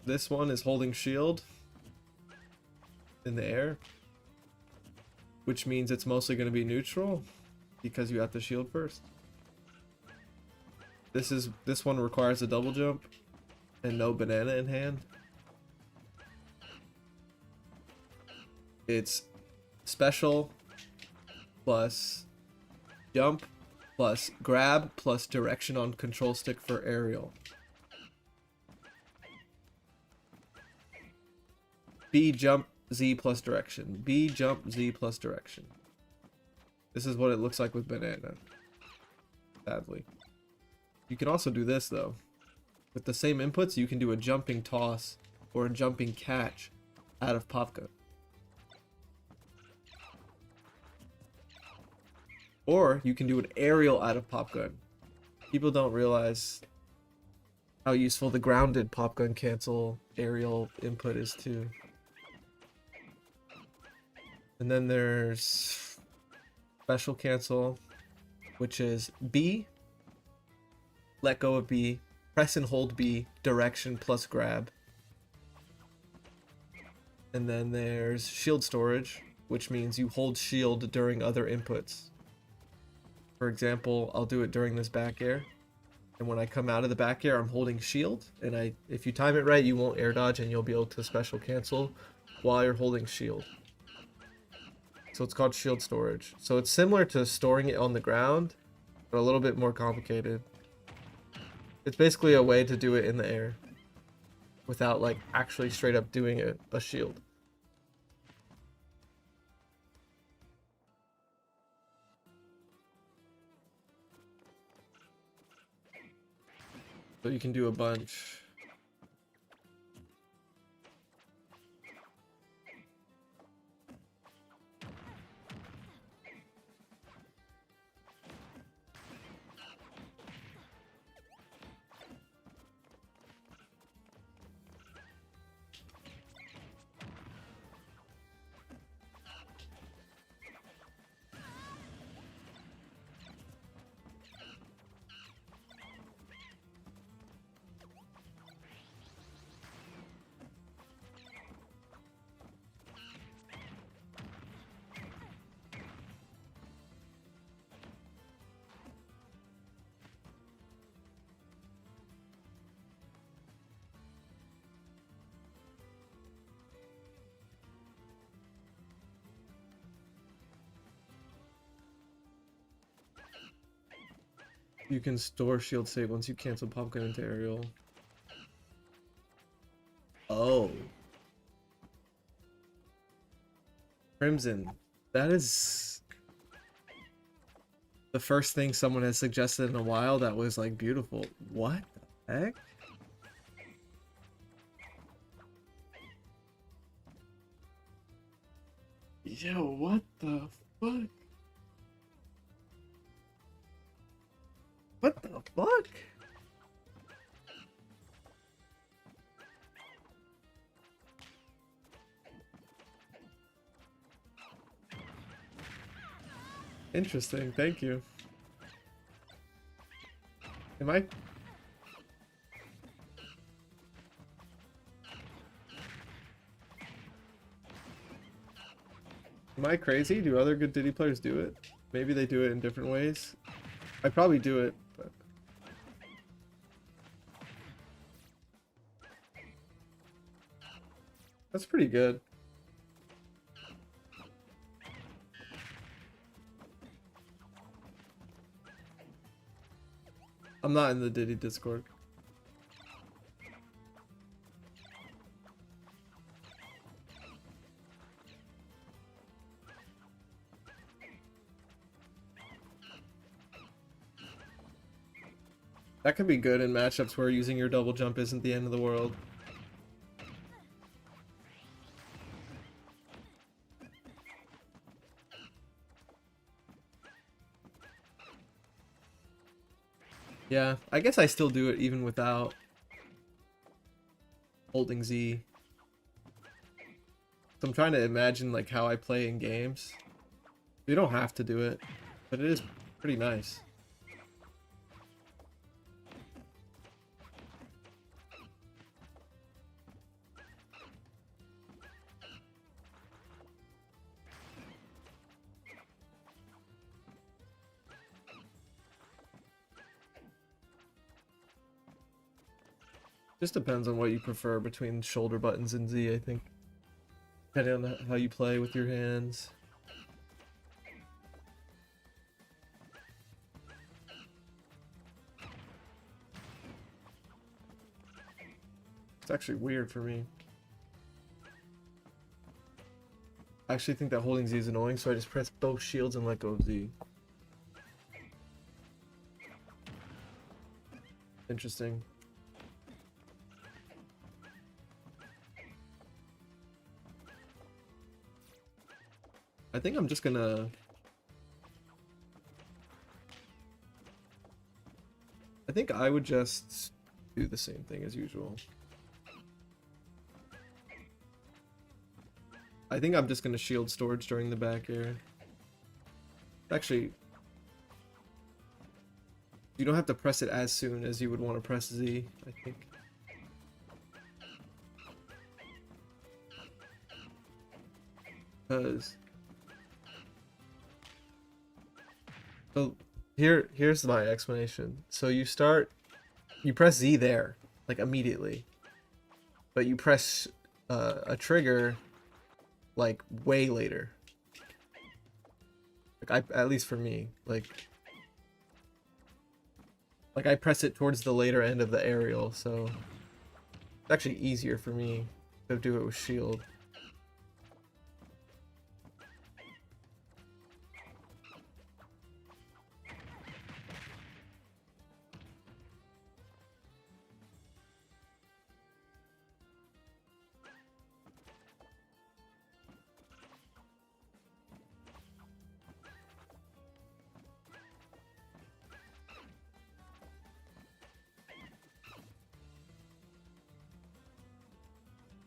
This one is holding shield in the air, which means it's mostly going to be neutral because you have to shield first. This one requires a double jump and no banana in hand. It's special plus jump plus grab plus direction on control stick for aerial. B jump Z plus direction. B jump Z plus direction. This is what it looks like with banana. Sadly. You can also do this though. With the same inputs, you can do a jumping toss or a jumping catch out of Popgun. Or you can do an aerial out of Popgun. People don't realize how useful the grounded Popgun cancel aerial input is too. And then there's special cancel, which is B, let go of B, press and hold B, direction plus grab. And then there's shield storage, which means you hold shield during other inputs. For example, I'll do it during this back air. And when I come out of the back air, I'm holding shield. And if you time it right, you won't air dodge and you'll be able to special cancel while you're holding shield. So it's called shield storage. So it's similar to storing it on the ground, but a little bit more complicated. It's basically a way to do it in the air without like actually straight up doing a shield. So you can do a bunch. You can store shield save once you cancel Popgun into aerial. Oh. Crimson. That is the first thing someone has suggested in a while that was like beautiful. What the heck? Yo, what the fuck? What the fuck? Interesting, thank you. Am I crazy? Do other good Diddy players do it? Maybe they do it in different ways. I probably do it, but that's pretty good. I'm not in the Diddy Discord. That could be good in matchups where using your double jump isn't the end of the world. Yeah, I guess I still do it even without holding Z. So I'm trying to imagine like how I play in games. You don't have to do it, but it is pretty nice. Just depends on what you prefer between shoulder buttons and Z, I think. Depending on how you play with your hands. It's actually weird for me. I actually think that holding Z is annoying, so I just press both shields and let go of Z. Interesting. I think I'm just gonna... I think I would just do the same thing as usual. I think I'm just gonna shield storage during the back air. Actually, you don't have to press it as soon as you would want to press Z, I think. Because... So here's my explanation. So you press Z there, like immediately, but you press a trigger like way later. Like at least for me, like I press it towards the later end of the aerial, so it's actually easier for me to do it with shield.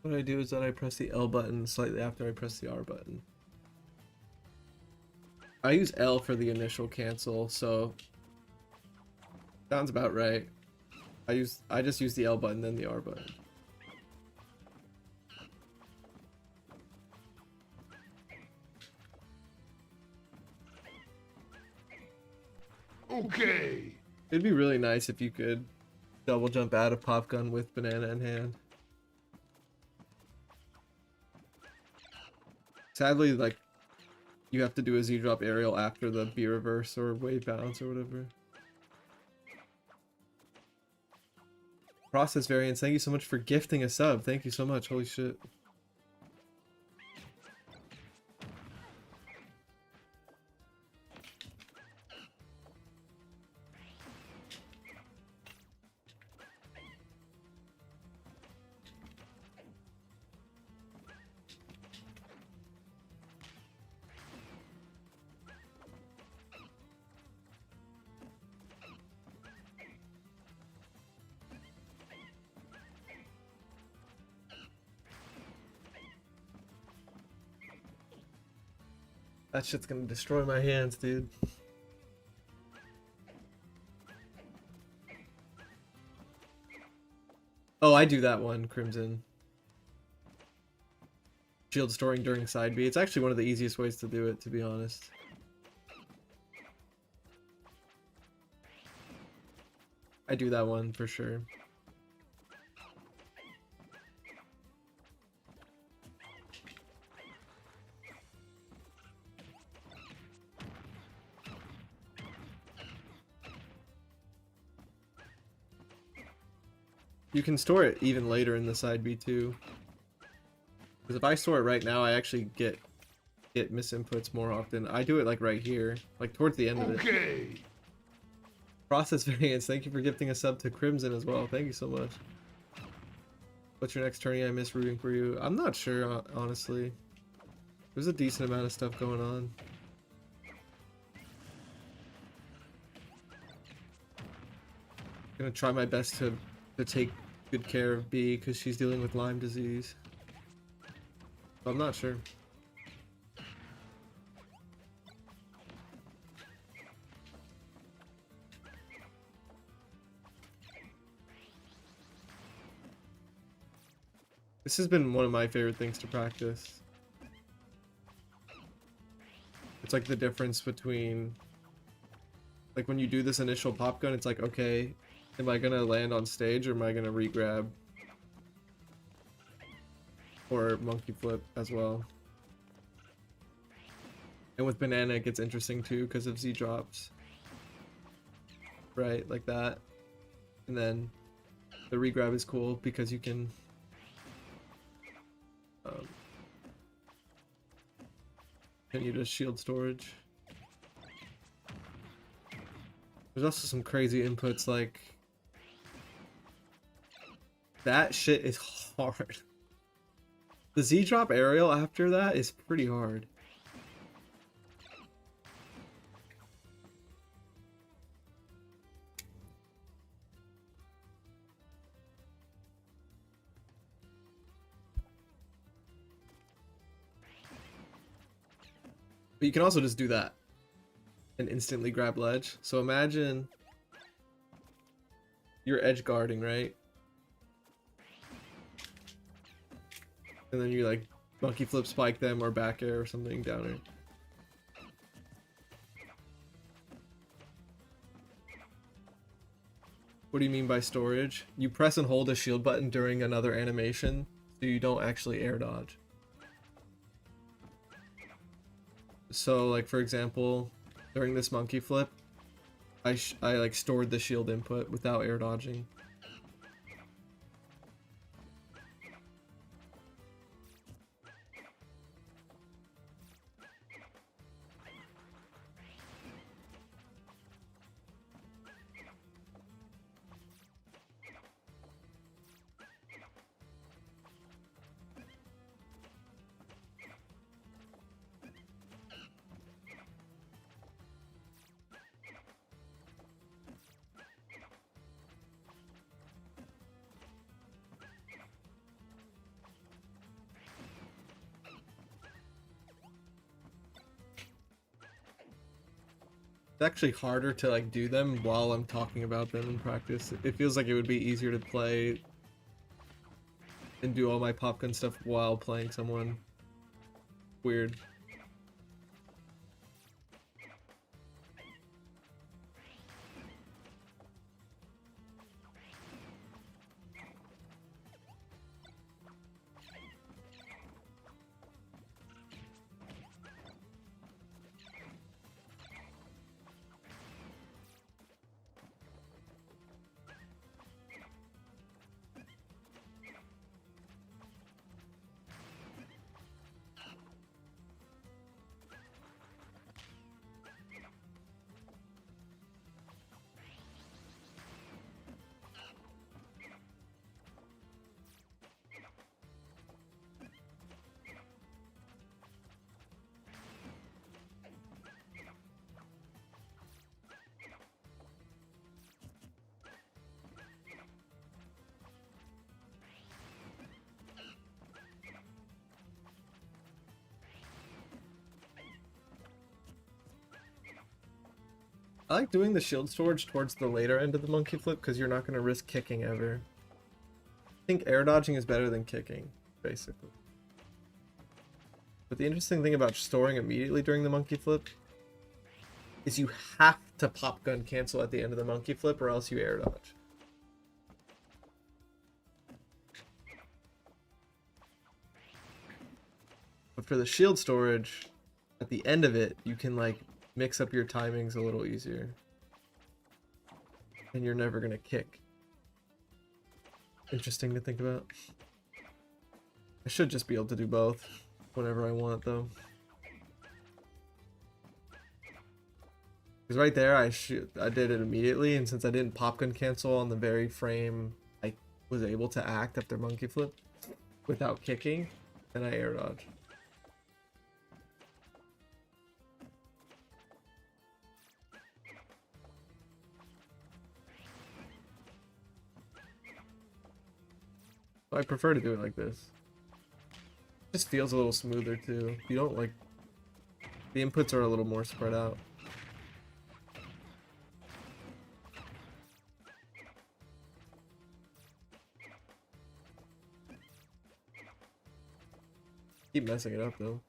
What I do is that I press the L button slightly after I press the R button. I use L for the initial cancel, so sounds about right. I just use the L button then the R button. Okay. It'd be really nice if you could double jump out of Popgun with banana in hand. Sadly, like, you have to do a Z drop aerial after the B reverse or wave bounce or whatever. Process variants, thank you so much for gifting a sub. Thank you so much. Holy shit. That shit's gonna destroy my hands, dude. Oh, I do that one, Crimson. Shield storing during side B. It's actually one of the easiest ways to do it, to be honest. I do that one for sure. You can store it even later in the side B too. Because if I store it right now, I actually get misinputs more often. I do it like right here, like towards the end of it. Okay. Process variants, thank you for gifting a sub to Crimson as well. Thank you so much. What's your next tourney? I miss rooting for you. I'm not sure, honestly. There's a decent amount of stuff going on. Gonna try my best to take good care of B because she's dealing with Lyme disease. But I'm not sure. This has been one of my favorite things to practice. It's like the difference between, like when you do this initial pop gun, it's like, okay, am I gonna land on stage or am I gonna re-grab? Or monkey flip as well. And with banana it gets interesting too because of Z drops. Right, like that. And then the re-grab is cool because you can continue to shield storage. There's also some crazy inputs like that shit is hard. The Z drop aerial after that is pretty hard. But you can also just do that and instantly grab ledge. So imagine you're edge guarding, right? And then you like monkey flip spike them or back air or something down air. What do you mean by storage? You press and hold a shield button during another animation so you don't actually air dodge. So like for example, during this monkey flip, I like stored the shield input without air dodging. It's actually harder to like do them while I'm talking about them in practice. It feels like it would be easier to play and do all my popgun stuff while playing someone. Weird. I like doing the shield storage towards the later end of the monkey flip because you're not going to risk kicking ever. I think air dodging is better than kicking, basically. But the interesting thing about storing immediately during the monkey flip is you have to pop gun cancel at the end of the monkey flip or else you air dodge. But for the shield storage, at the end of it, you can like mix up your timings a little easier. And you're never gonna kick. Interesting to think about. I should just be able to do both whenever I want though. Because right there, I did it immediately, and since I didn't popgun cancel on the very frame I was able to act after monkey flip without kicking, then I air dodge. I prefer to do it like this. It just feels a little smoother too. You don't like... The inputs are a little more spread out. Keep messing it up though.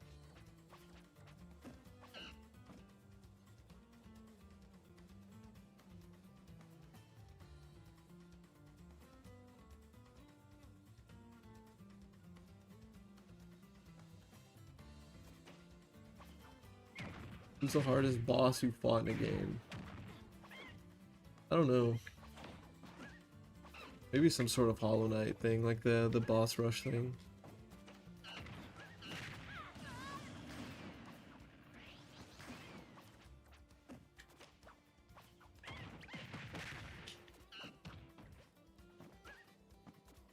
Who's the hardest boss you fought in a game? I don't know. Maybe some sort of Hollow Knight thing, like the boss rush thing.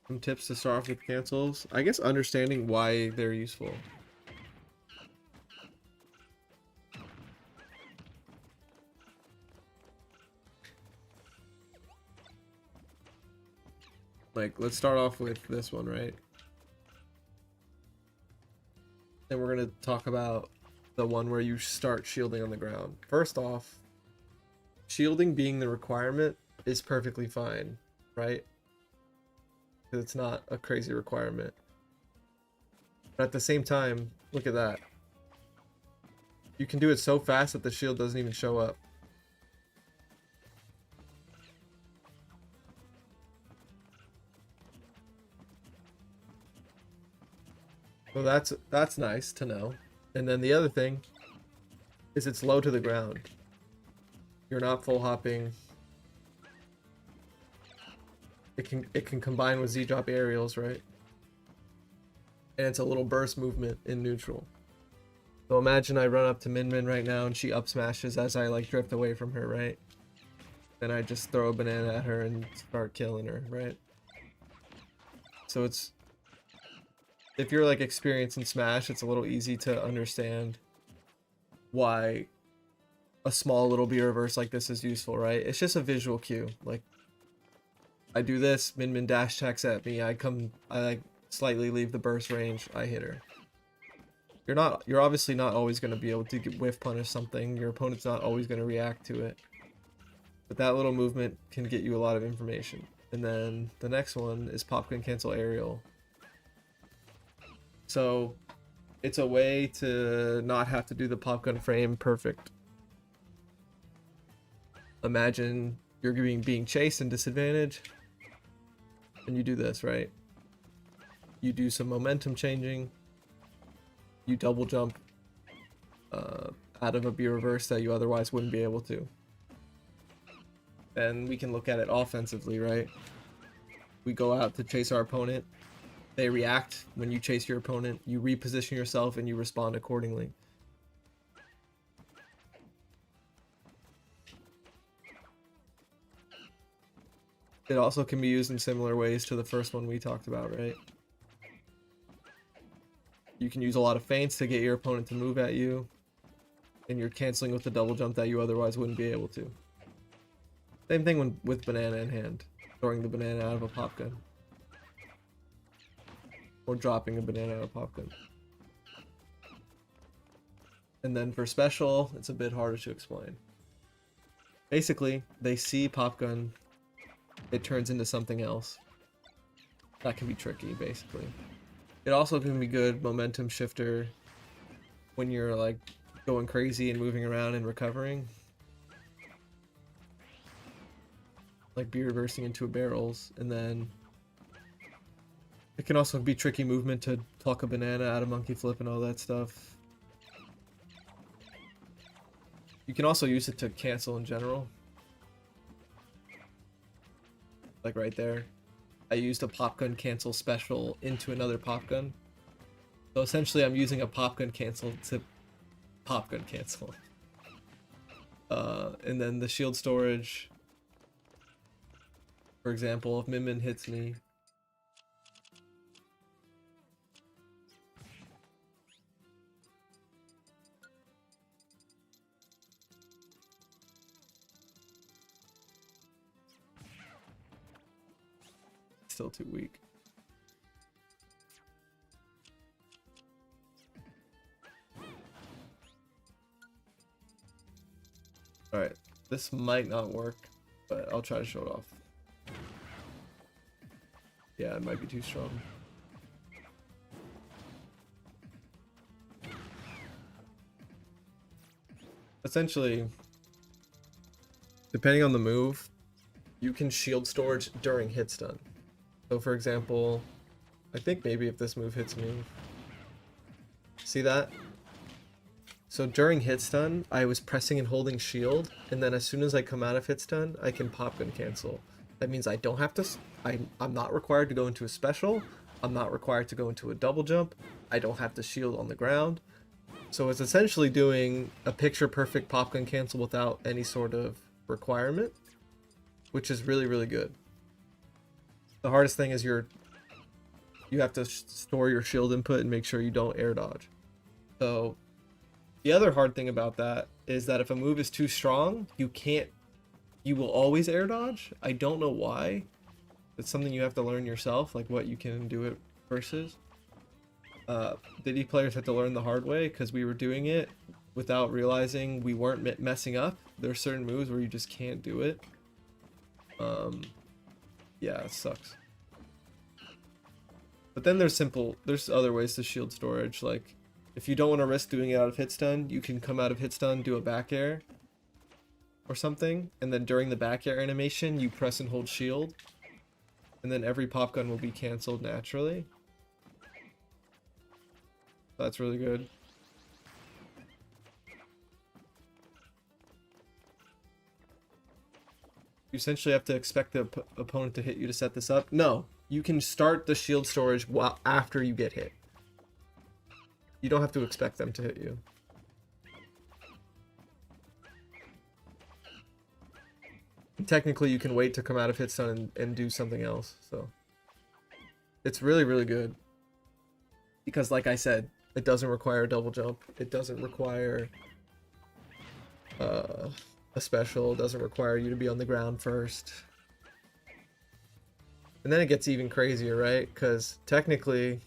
Some tips to start off with cancels. I guess understanding why they're useful. Like, let's start off with this one, right? Then we're gonna talk about the one where you start shielding on the ground. First off, shielding being the requirement is perfectly fine, right? Because it's not a crazy requirement. But at the same time, look at that. You can do it so fast that the shield doesn't even show up. So that's nice to know. And then the other thing is it's low to the ground. You're not full hopping. It can combine with Z-drop aerials, right? And it's a little burst movement in neutral. So imagine I run up to Min Min right now and she up smashes as I like drift away from her, right? Then I just throw a banana at her and start killing her, right? So it's... If you're like experienced in Smash, it's a little easy to understand why a small little B reverse like this is useful, right? It's just a visual cue. Like, I do this, Min Min dash attacks at me, I like slightly leave the burst range, I hit her. You're obviously not always going to be able to whiff punish something. Your opponent's not always going to react to it. But that little movement can get you a lot of information. And then the next one is Popgun cancel aerial. So it's a way to not have to do the popgun frame perfect. Imagine you're being chased in disadvantage, and you do this, right? You do some momentum changing. You double jump out of a B reverse that you otherwise wouldn't be able to. And we can look at it offensively, right? We go out to chase our opponent. They react when you chase your opponent. You reposition yourself and you respond accordingly. It also can be used in similar ways to the first one we talked about, right? You can use a lot of feints to get your opponent to move at you, and you're canceling with the double jump that you otherwise wouldn't be able to. Same thing with banana in hand, throwing the banana out of a popgun. Or dropping a banana out of popgun. And then for special, it's a bit harder to explain. Basically, they see popgun, it turns into something else. That can be tricky, basically. It also can be good momentum shifter when you're like going crazy and moving around and recovering. Like be reversing into barrels, and then it can also be tricky movement to pluck a banana out of monkey flip and all that stuff. You can also use it to cancel in general. Like right there. I used a popgun cancel special into another popgun. So essentially I'm using a popgun cancel to popgun cancel. And then the shield storage, for example, if Min Min hits me, still too weak. Alright, this might not work, but I'll try to show it off. Yeah, it might be too strong. Essentially, depending on the move, you can shield storage during hit stun. So for example, I think maybe if this move hits me, see that? So during hit stun, I was pressing and holding shield, and then as soon as I come out of hit stun, I can popgun cancel. That means I don't have to, I'm not required to go into a special, I'm not required to go into a double jump, I don't have to shield on the ground. So it's essentially doing a picture perfect popgun cancel without any sort of requirement, which is really, really good. The hardest thing is you have to store your shield input and make sure you don't air dodge. So the other hard thing about that is that if a move is too strong, you will always air dodge. I don't know why. It's something you have to learn yourself, like what you can do it versus. Diddy players had to learn the hard way because we were doing it without realizing we weren't messing up. There are certain moves where you just can't do it. Yeah, it sucks. But then there's other ways to shield storage. Like, if you don't want to risk doing it out of hit stun, you can come out of hit stun, do a back air or something, and then during the back air animation, you press and hold shield, and then every popgun will be canceled naturally. That's really good. You essentially have to expect the opponent to hit you to set this up. No, you can start the shield storage after you get hit. You don't have to expect them to hit you. And technically, you can wait to come out of hit stun and do something else. So it's really, really good. Because like I said, it doesn't require a double jump. It doesn't require a special. It doesn't require you to be on the ground first. And then it gets even crazier, right? Because technically,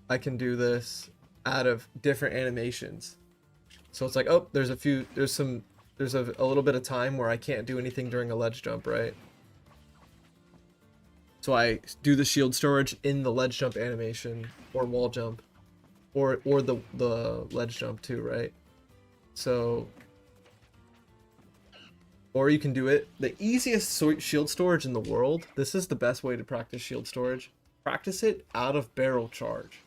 I can do this out of different animations. So it's like, oh, there's a little bit of time where I can't do anything during a ledge jump, right? So I do the shield storage in the ledge jump animation, or wall jump, or the ledge jump too, right? So, or you can do it, the easiest shield storage in the world, this is the best way to practice shield storage. Practice it out of barrel charge.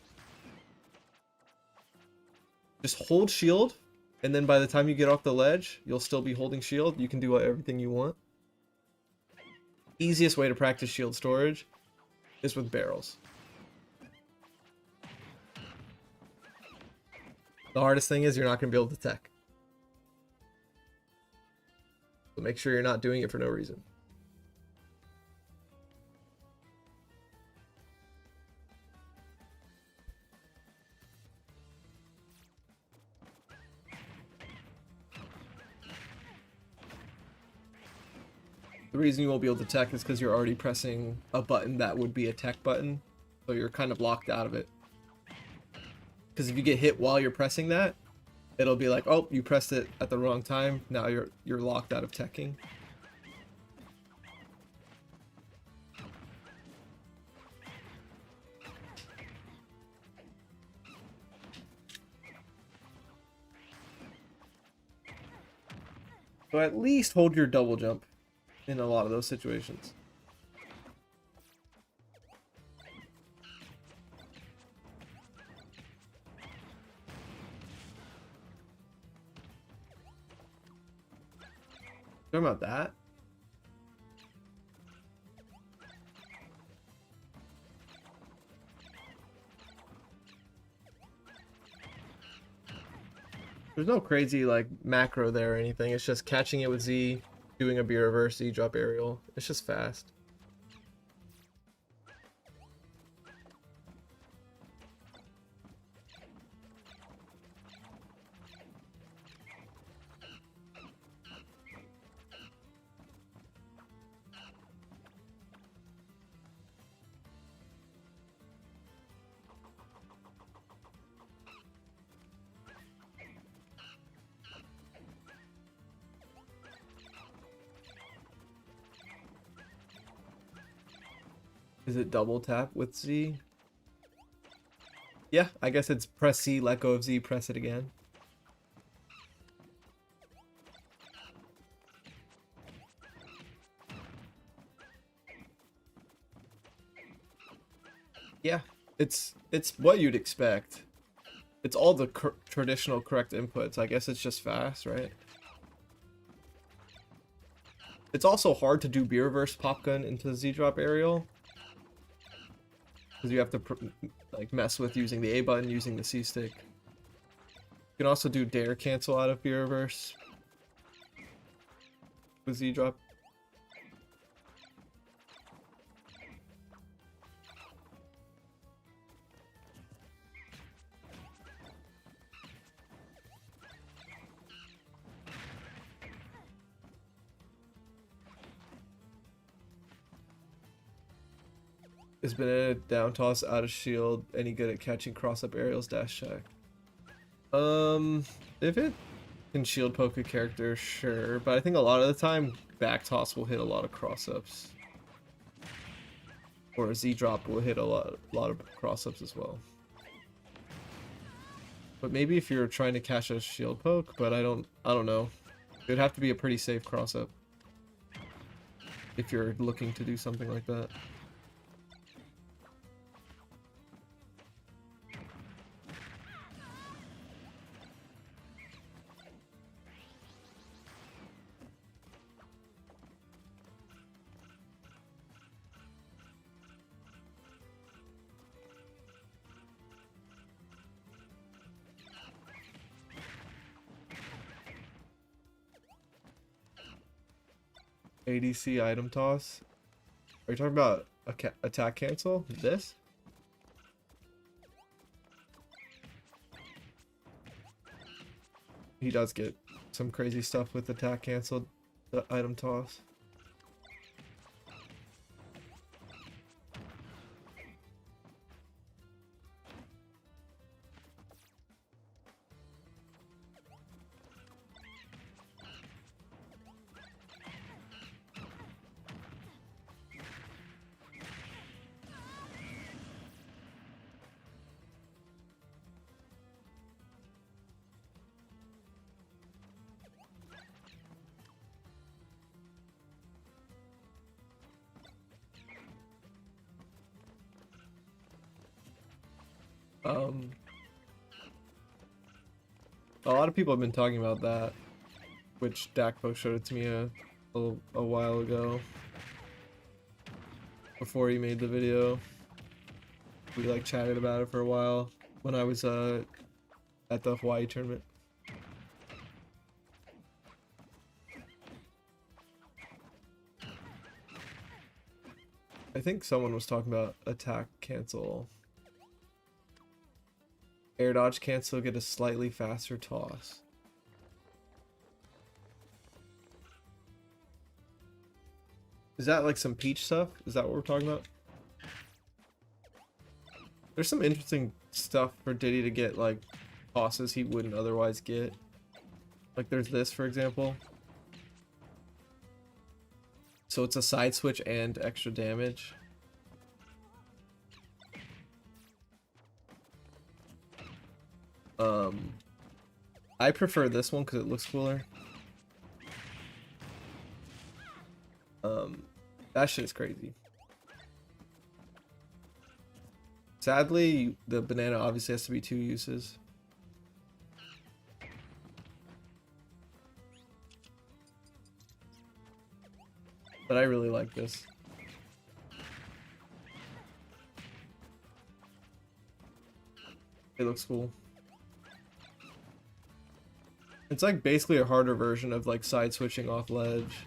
Just hold shield, and then by the time you get off the ledge, you'll still be holding shield. You can do everything you want. Easiest way to practice shield storage is with barrels. The hardest thing is you're not going to be able to tech. So make sure you're not doing it for no reason. The reason you won't be able to tech is because you're already pressing a button that would be a tech button. So you're kind of locked out of it. Because if you get hit while you're pressing that, it'll be like, oh, you pressed it at the wrong time. Now you're locked out of teching. So at least hold your double jump in a lot of those situations. Talking about that. There's no crazy like macro there or anything. It's just catching it with Z, doing a B reverse, Z drop aerial. It's just fast. Is it double tap with Z? Yeah, I guess it's press C, let go of Z, press it again. Yeah, it's what you'd expect. It's all the traditional correct inputs. I guess it's just fast, right? It's also hard to do B reverse Popgun into Z drop aerial, because you have to like mess with using the A button, using the C stick. You can also do dare cancel out of B reverse with Z drop. Is banana down toss out of shield any good at catching cross up aerials dash check? If it can shield poke a character, sure, but I think a lot of the time back toss will hit a lot of cross ups, or a Z drop will hit a lot of cross ups as well. But maybe if you're trying to catch a shield poke, but I don't know. It would have to be a pretty safe cross up if you're looking to do something like that. ADC item toss. Are you talking about attack cancel? This? He does get some crazy stuff with attack cancel, the item toss. A lot of people have been talking about that, which Dakpo showed it to me a while ago, before he made the video. We like chatted about it for a while when I was at the Hawaii tournament. I think someone was talking about attack cancel. Air dodge cancel, get a slightly faster toss. Is that like some Peach stuff? Is that what we're talking about? There's some interesting stuff for Diddy to get, like tosses he wouldn't otherwise get. Like there's this, for example. So it's a side switch and extra damage. I prefer this one because it looks cooler. That shit is crazy. Sadly, the banana obviously has to be 2 uses. But I really like this. It looks cool. It's like basically a harder version of like side switching off ledge.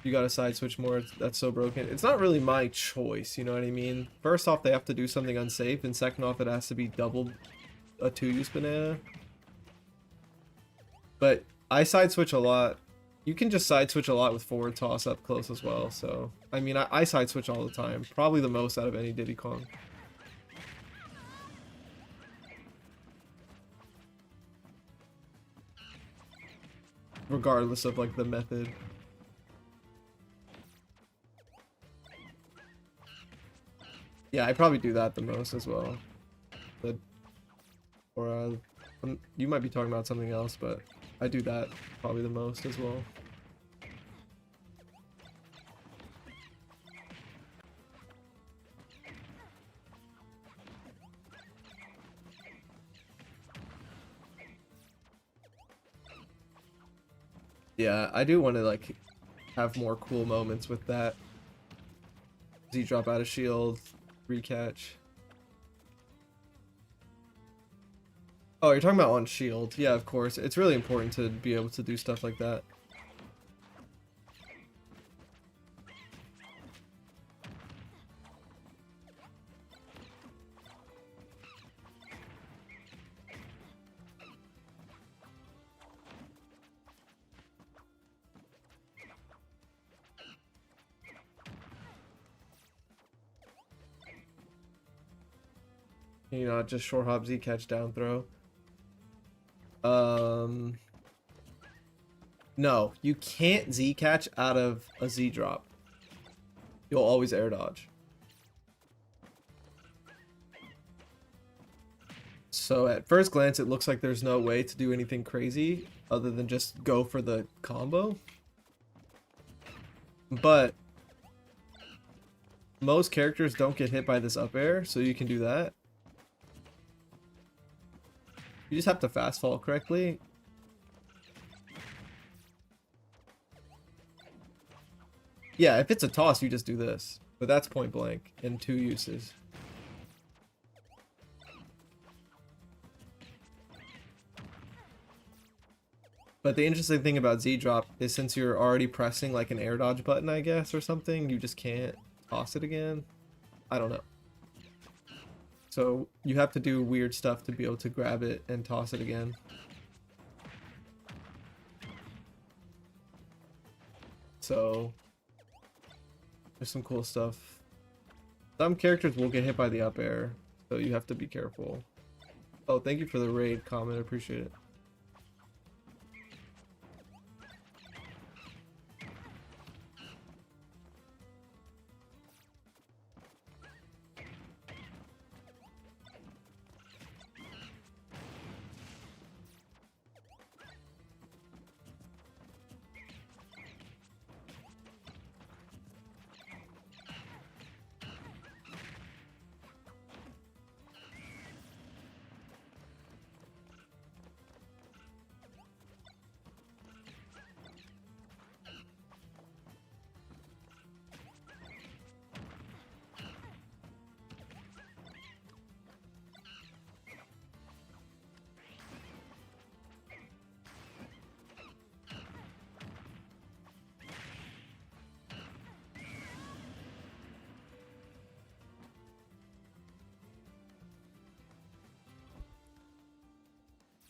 You gotta side switch more, that's so broken. It's not really my choice, you know what I mean? First off, they have to do something unsafe, and second off, it has to be double a 2-use banana. But I side switch a lot. You can just side switch a lot with forward toss up close as well, so... I mean, I side switch all the time. Probably the most out of any Diddy Kong. Regardless of, like, the method. Yeah, I probably do that the most as well. You might be talking about something else, but I do that probably the most as well. Yeah, I do want to like have more cool moments with that. Z drop out of shield, recatch. Oh, you're talking about on shield. Yeah, of course. It's really important to be able to do stuff like that. You know, just short hop Z catch down throw. No, you can't Z catch out of a Z drop. You'll always air dodge. So at first glance, it looks like there's no way to do anything crazy other than just go for the combo. But most characters don't get hit by this up air, so you can do that. You just have to fast fall correctly. Yeah, if it's a toss, you just do this. But that's point blank in 2 uses. But the interesting thing about Z drop is since you're already pressing like an air dodge button, I guess, or something, you just can't toss it again. I don't know. So you have to do weird stuff to be able to grab it and toss it again. So there's some cool stuff. Some characters will get hit by the up air, so you have to be careful. Oh, thank you for the raid comment, I appreciate it.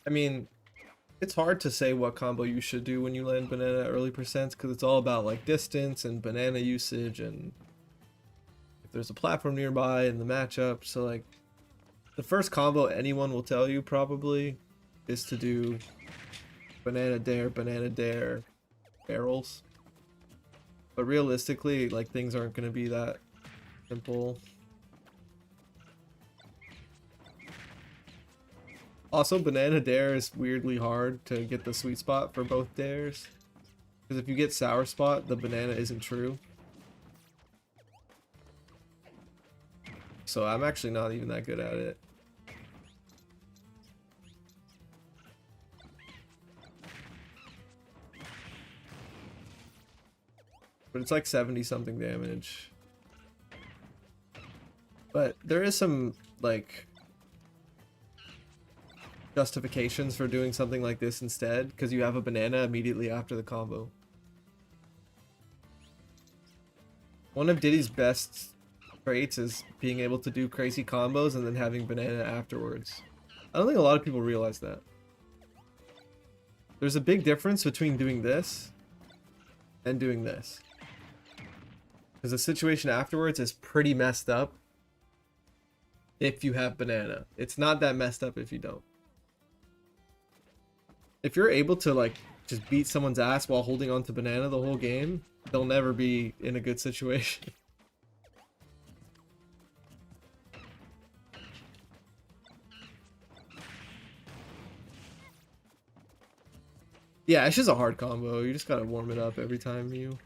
I mean, it's hard to say what combo you should do when you land banana at early percents because it's all about like distance and banana usage and if there's a platform nearby and the matchup. So like the first combo anyone will tell you probably is to do banana dare barrels. But realistically, like things aren't going to be that simple. Also, banana dare is weirdly hard to get the sweet spot for both dares. Because if you get sour spot, the banana isn't true. So I'm actually not even that good at it. But it's like 70 something damage. But there is some, like, justifications for doing something like this instead, because you have a banana immediately after the combo. One of Diddy's best traits is being able to do crazy combos and then having banana afterwards. I don't think a lot of people realize that. There's a big difference between doing this and doing this. Because the situation afterwards is pretty messed up if you have banana. It's not that messed up if you don't. If you're able to, like, just beat someone's ass while holding on to banana the whole game, they'll never be in a good situation. Yeah, it's just a hard combo. You just gotta warm it up every time you...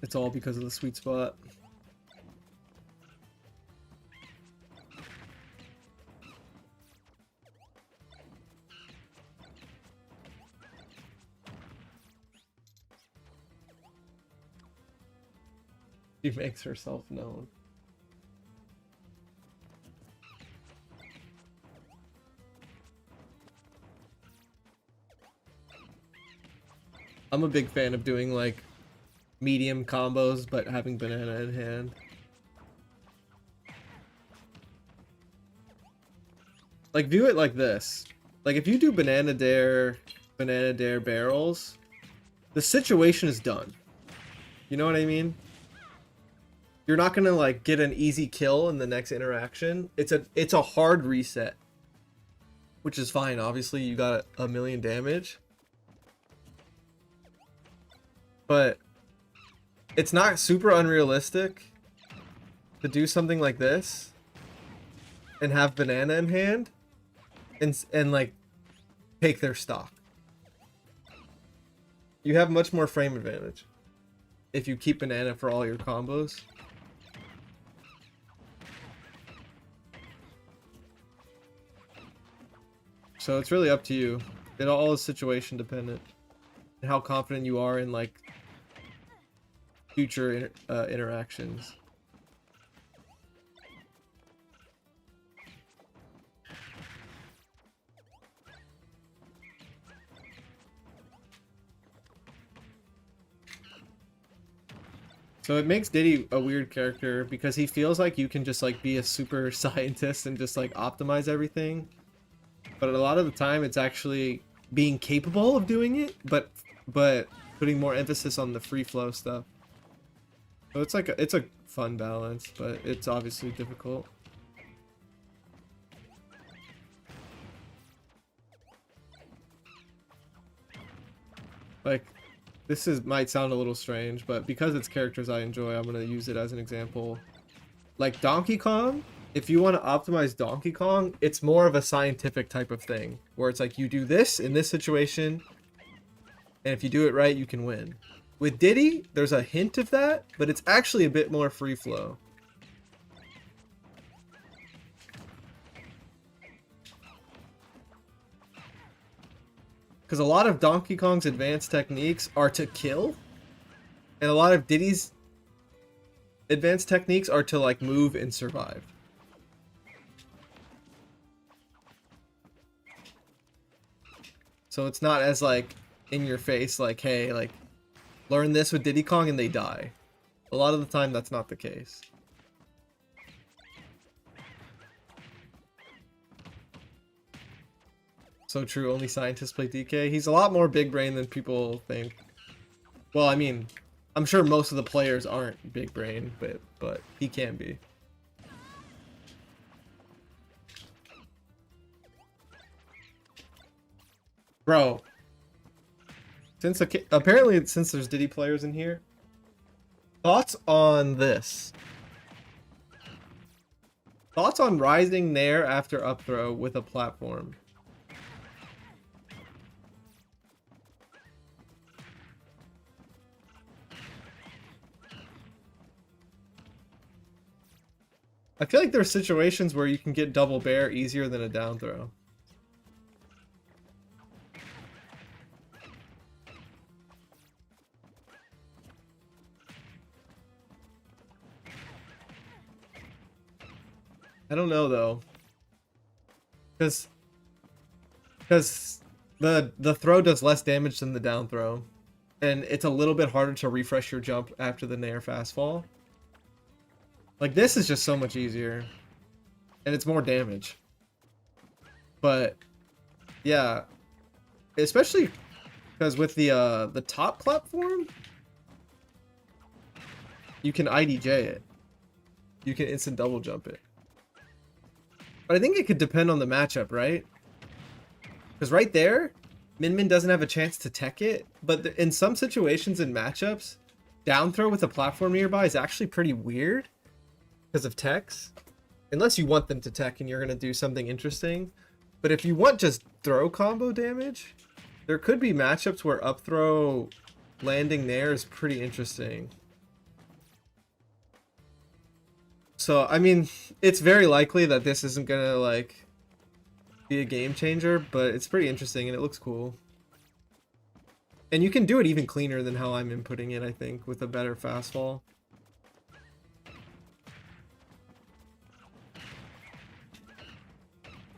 It's all because of the sweet spot. She makes herself known. I'm a big fan of doing, like, medium combos, but having banana in hand. Like, view it like this. Like, if you do banana dare barrels, the situation is done. You know what I mean? You're not gonna, like, get an easy kill in the next interaction. It's a hard reset, which is fine. Obviously, you got a million damage, but it's not super unrealistic to do something like this and have banana in hand and like take their stock. You have much more frame advantage if you keep banana for all your combos. So it's really up to you. It all is situation dependent and how confident you are in, like, future interactions. So it makes Diddy a weird character because he feels like you can just, like, be a super scientist and just, like, optimize everything. But a lot of the time it's actually being capable of doing it, but putting more emphasis on the free flow stuff. So it's like it's a fun balance, but it's obviously difficult. Like, this might sound a little strange, but because it's characters I enjoy, I'm gonna use it as an example. Like Donkey Kong, if you want to optimize Donkey Kong, it's more of a scientific type of thing, where it's like you do this in this situation, and if you do it right, you can win. With Diddy, there's a hint of that, but it's actually a bit more free flow. Because a lot of Donkey Kong's advanced techniques are to kill, and a lot of Diddy's advanced techniques are to, like, move and survive. So it's not as, like, in your face, like, hey, like, learn this with Diddy Kong and they die. A lot of the time that's not the case. So true, only scientists play DK. He's a lot more big brain than people think. Well, I mean, I'm sure most of the players aren't big brain, but he can be. Bro, apparently since there's Diddy players in here, thoughts on this? Thoughts on rising nair after up throw with a platform? I feel like there are situations where you can get double bear easier than a down throw. I don't know though, because the throw does less damage than the down throw, and it's a little bit harder to refresh your jump after the nair fast fall. Like this is just so much easier, and it's more damage. But yeah, especially because with the top platform, you can IDJ it. You can instant double jump it. But I think it could depend on the matchup, right? Because right there, Min Min doesn't have a chance to tech it, but in some situations in matchups, down throw with a platform nearby is actually pretty weird because of techs. Unless you want them to tech and you're going to do something interesting. But if you want just throw combo damage, there could be matchups where up throw landing there is pretty interesting. So, I mean, it's very likely that this isn't gonna, like, be a game changer, but it's pretty interesting and it looks cool. And you can do it even cleaner than how I'm inputting it, I think, with a better fastfall.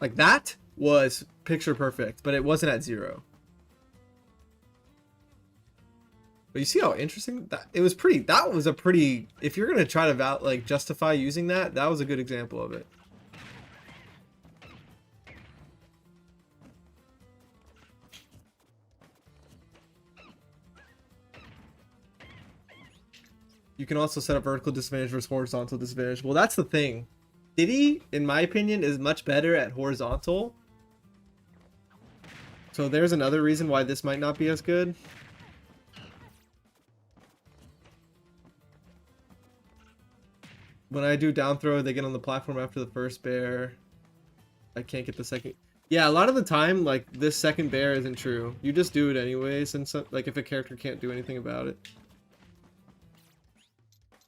Like, that was picture perfect, but it wasn't at 0. But you see how interesting that it was. That was a pretty, if you're gonna try to justify using that was a good example of it. You can also set up vertical disadvantage versus horizontal disadvantage. Well, that's the thing. Diddy, in my opinion, is much better at horizontal. So there's another reason why this might not be as good. When I do down throw, they get on the platform after the first bear. I can't get the second. Yeah, a lot of the time, like, this second bear isn't true. You just do it anyways, and so, like, if a character can't do anything about it.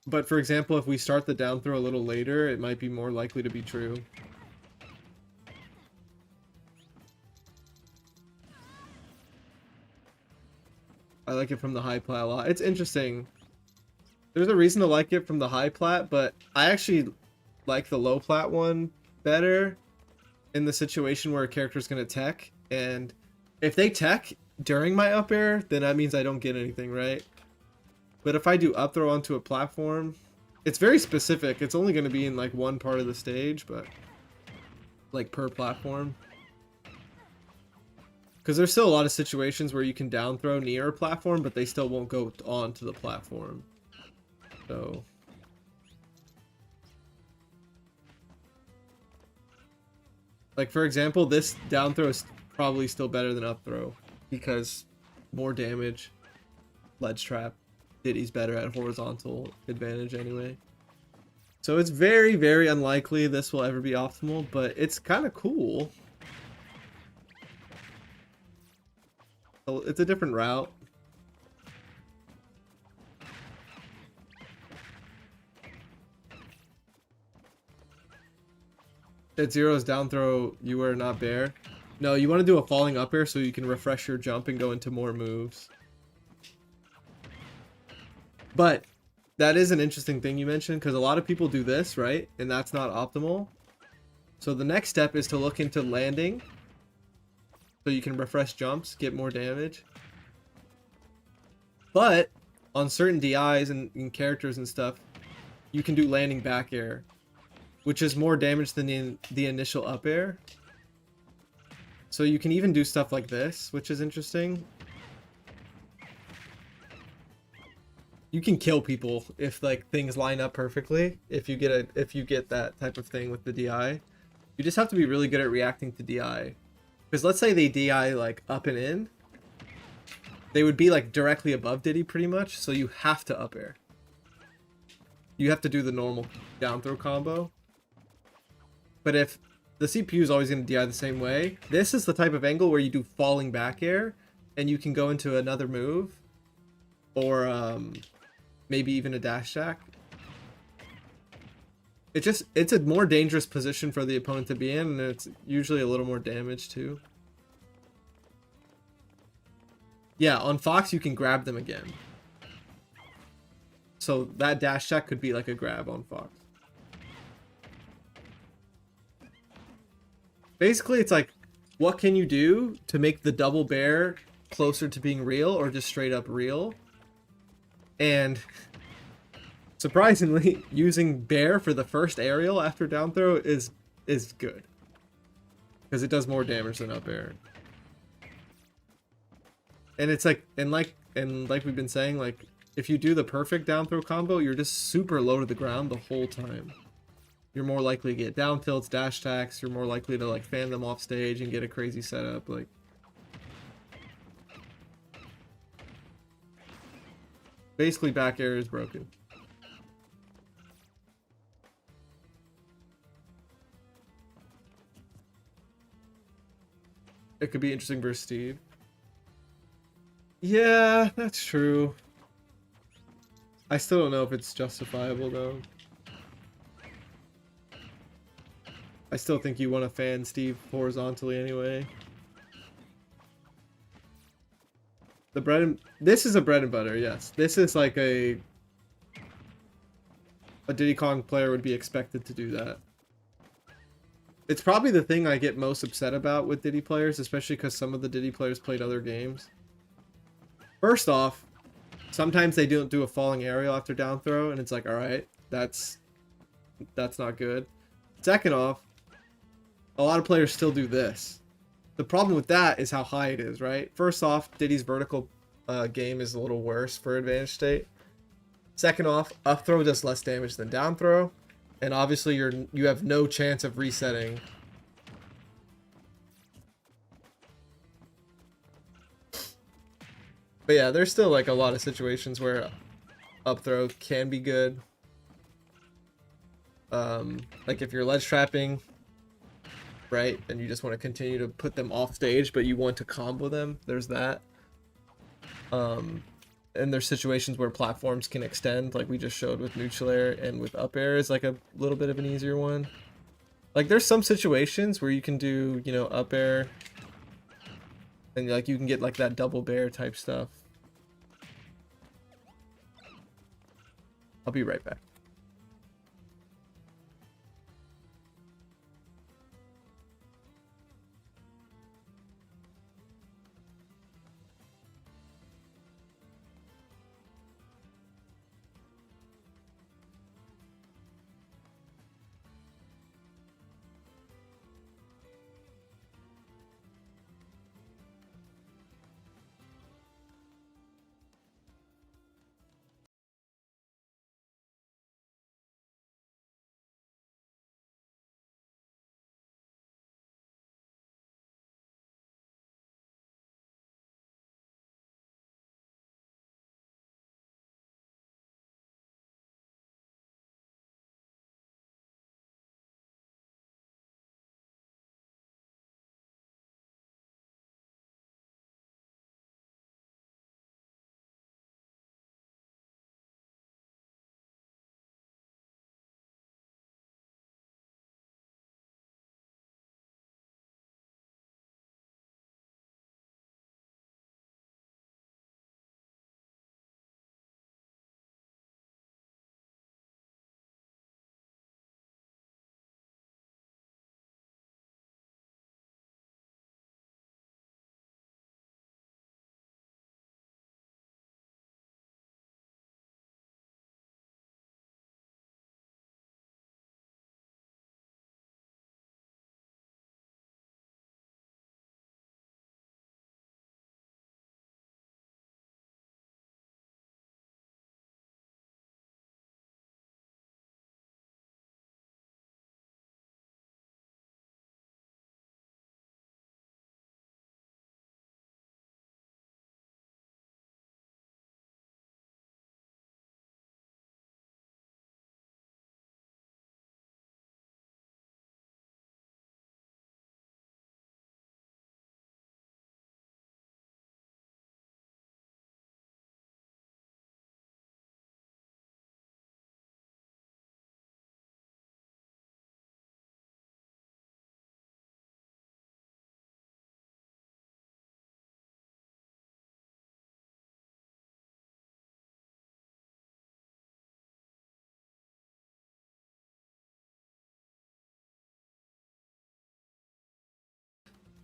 But for example, if we start the down throw a little later, it might be more likely to be true. I like it from the high plat a lot. It's interesting. There's a reason to like it from the high plat, but I actually like the low plat one better in the situation where a character's gonna tech, and if they tech during my up air, then that means I don't get anything, right? But if I do up throw onto a platform, it's very specific. It's only gonna be in like one part of the stage, but like per platform. Because there's still a lot of situations where you can down throw near a platform, but they still won't go onto the platform. So, like for example, this down throw is probably still better than up throw because more damage, ledge trap. Diddy's better at horizontal advantage anyway. So it's very, very unlikely this will ever be optimal, but it's kind of cool. It's a different route. At 0's down throw, you are not bear. No, you want to do a falling up air so you can refresh your jump and go into more moves. But that is an interesting thing you mentioned, because a lot of people do this, right? And that's not optimal. So the next step is to look into landing. So you can refresh jumps, get more damage. But on certain DIs and characters and stuff, you can do landing back air, which is more damage than the initial up air. So you can even do stuff like this, which is interesting. You can kill people if like things line up perfectly. If you get that type of thing with the DI, you just have to be really good at reacting to DI. Because let's say they DI like up and in, they would be like directly above Diddy pretty much. So you have to up air. You have to do the normal down throw combo. But if the CPU is always going to DI the same way, this is the type of angle where you do falling back air, and you can go into another move, or maybe even a dash jack. it's a more dangerous position for the opponent to be in, and it's usually a little more damage too. Yeah, on Fox you can grab them again. So that dash check could be like a grab on Fox. Basically, it's like, what can you do to make the double bear closer to being real or just straight up real? And surprisingly, using bear for the first aerial after down throw is good. Because it does more damage than up air. And it's like, and like we've been saying, like, if you do the perfect down throw combo, you're just super low to the ground the whole time. You're more likely to get down tilts, dash attacks, you're more likely to like fan them off stage and get a crazy setup, like. Basically back air is broken. It could be interesting versus Steve. Yeah, that's true. I still don't know if it's justifiable though. I still think you want to fan Steve horizontally anyway. This is a bread and butter, yes. This is like a Diddy Kong player would be expected to do that. It's probably the thing I get most upset about with Diddy players, especially because some of the Diddy players played other games. First off, sometimes they don't do a falling aerial after down throw, and it's like, alright, that's not good. Second off, a lot of players still do this. The problem with that is how high it is, right? First off, Diddy's vertical game is a little worse for advantage state. Second off, up throw does less damage than down throw, and obviously you have no chance of resetting. But yeah, there's still like a lot of situations where up throw can be good. Like if you're ledge trapping, right, and you just want to continue to put them off stage, but you want to combo them, there's that. And there's situations where platforms can extend, like we just showed with neutral air, and with up air is like a little bit of an easier one. Like there's some situations where you can do, you know, up air, and like you can get like that double bear type stuff. I'll be right back.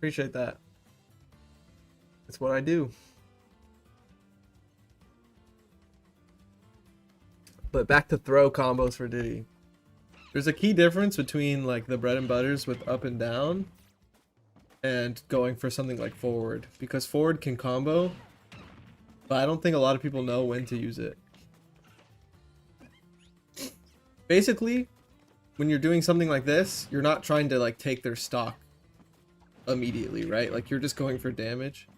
Appreciate that. It's what I do. But back to throw combos for Diddy. There's a key difference between like the bread and butters with up and down and going for something like forward, because forward can combo, but I don't think a lot of people know when to use it. Basically, when you're doing something like this, you're not trying to like take their stock immediately, right? Like you're just going for damage.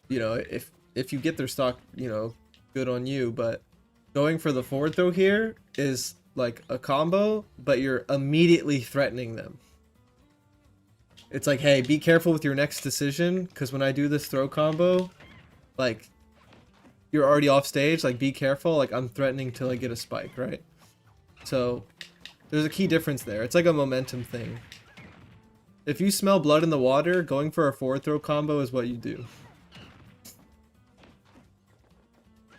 You know, if you get their stock, you know, good on you, but going for the forward throw here is like a combo, but you're immediately threatening them. It's like, hey, be careful with your next decision, because when I do this throw combo, like, you're already off stage, like, be careful, like, I'm threatening to, like, get a spike, right? So, there's a key difference there. It's like a momentum thing. If you smell blood in the water, going for a forward throw combo is what you do.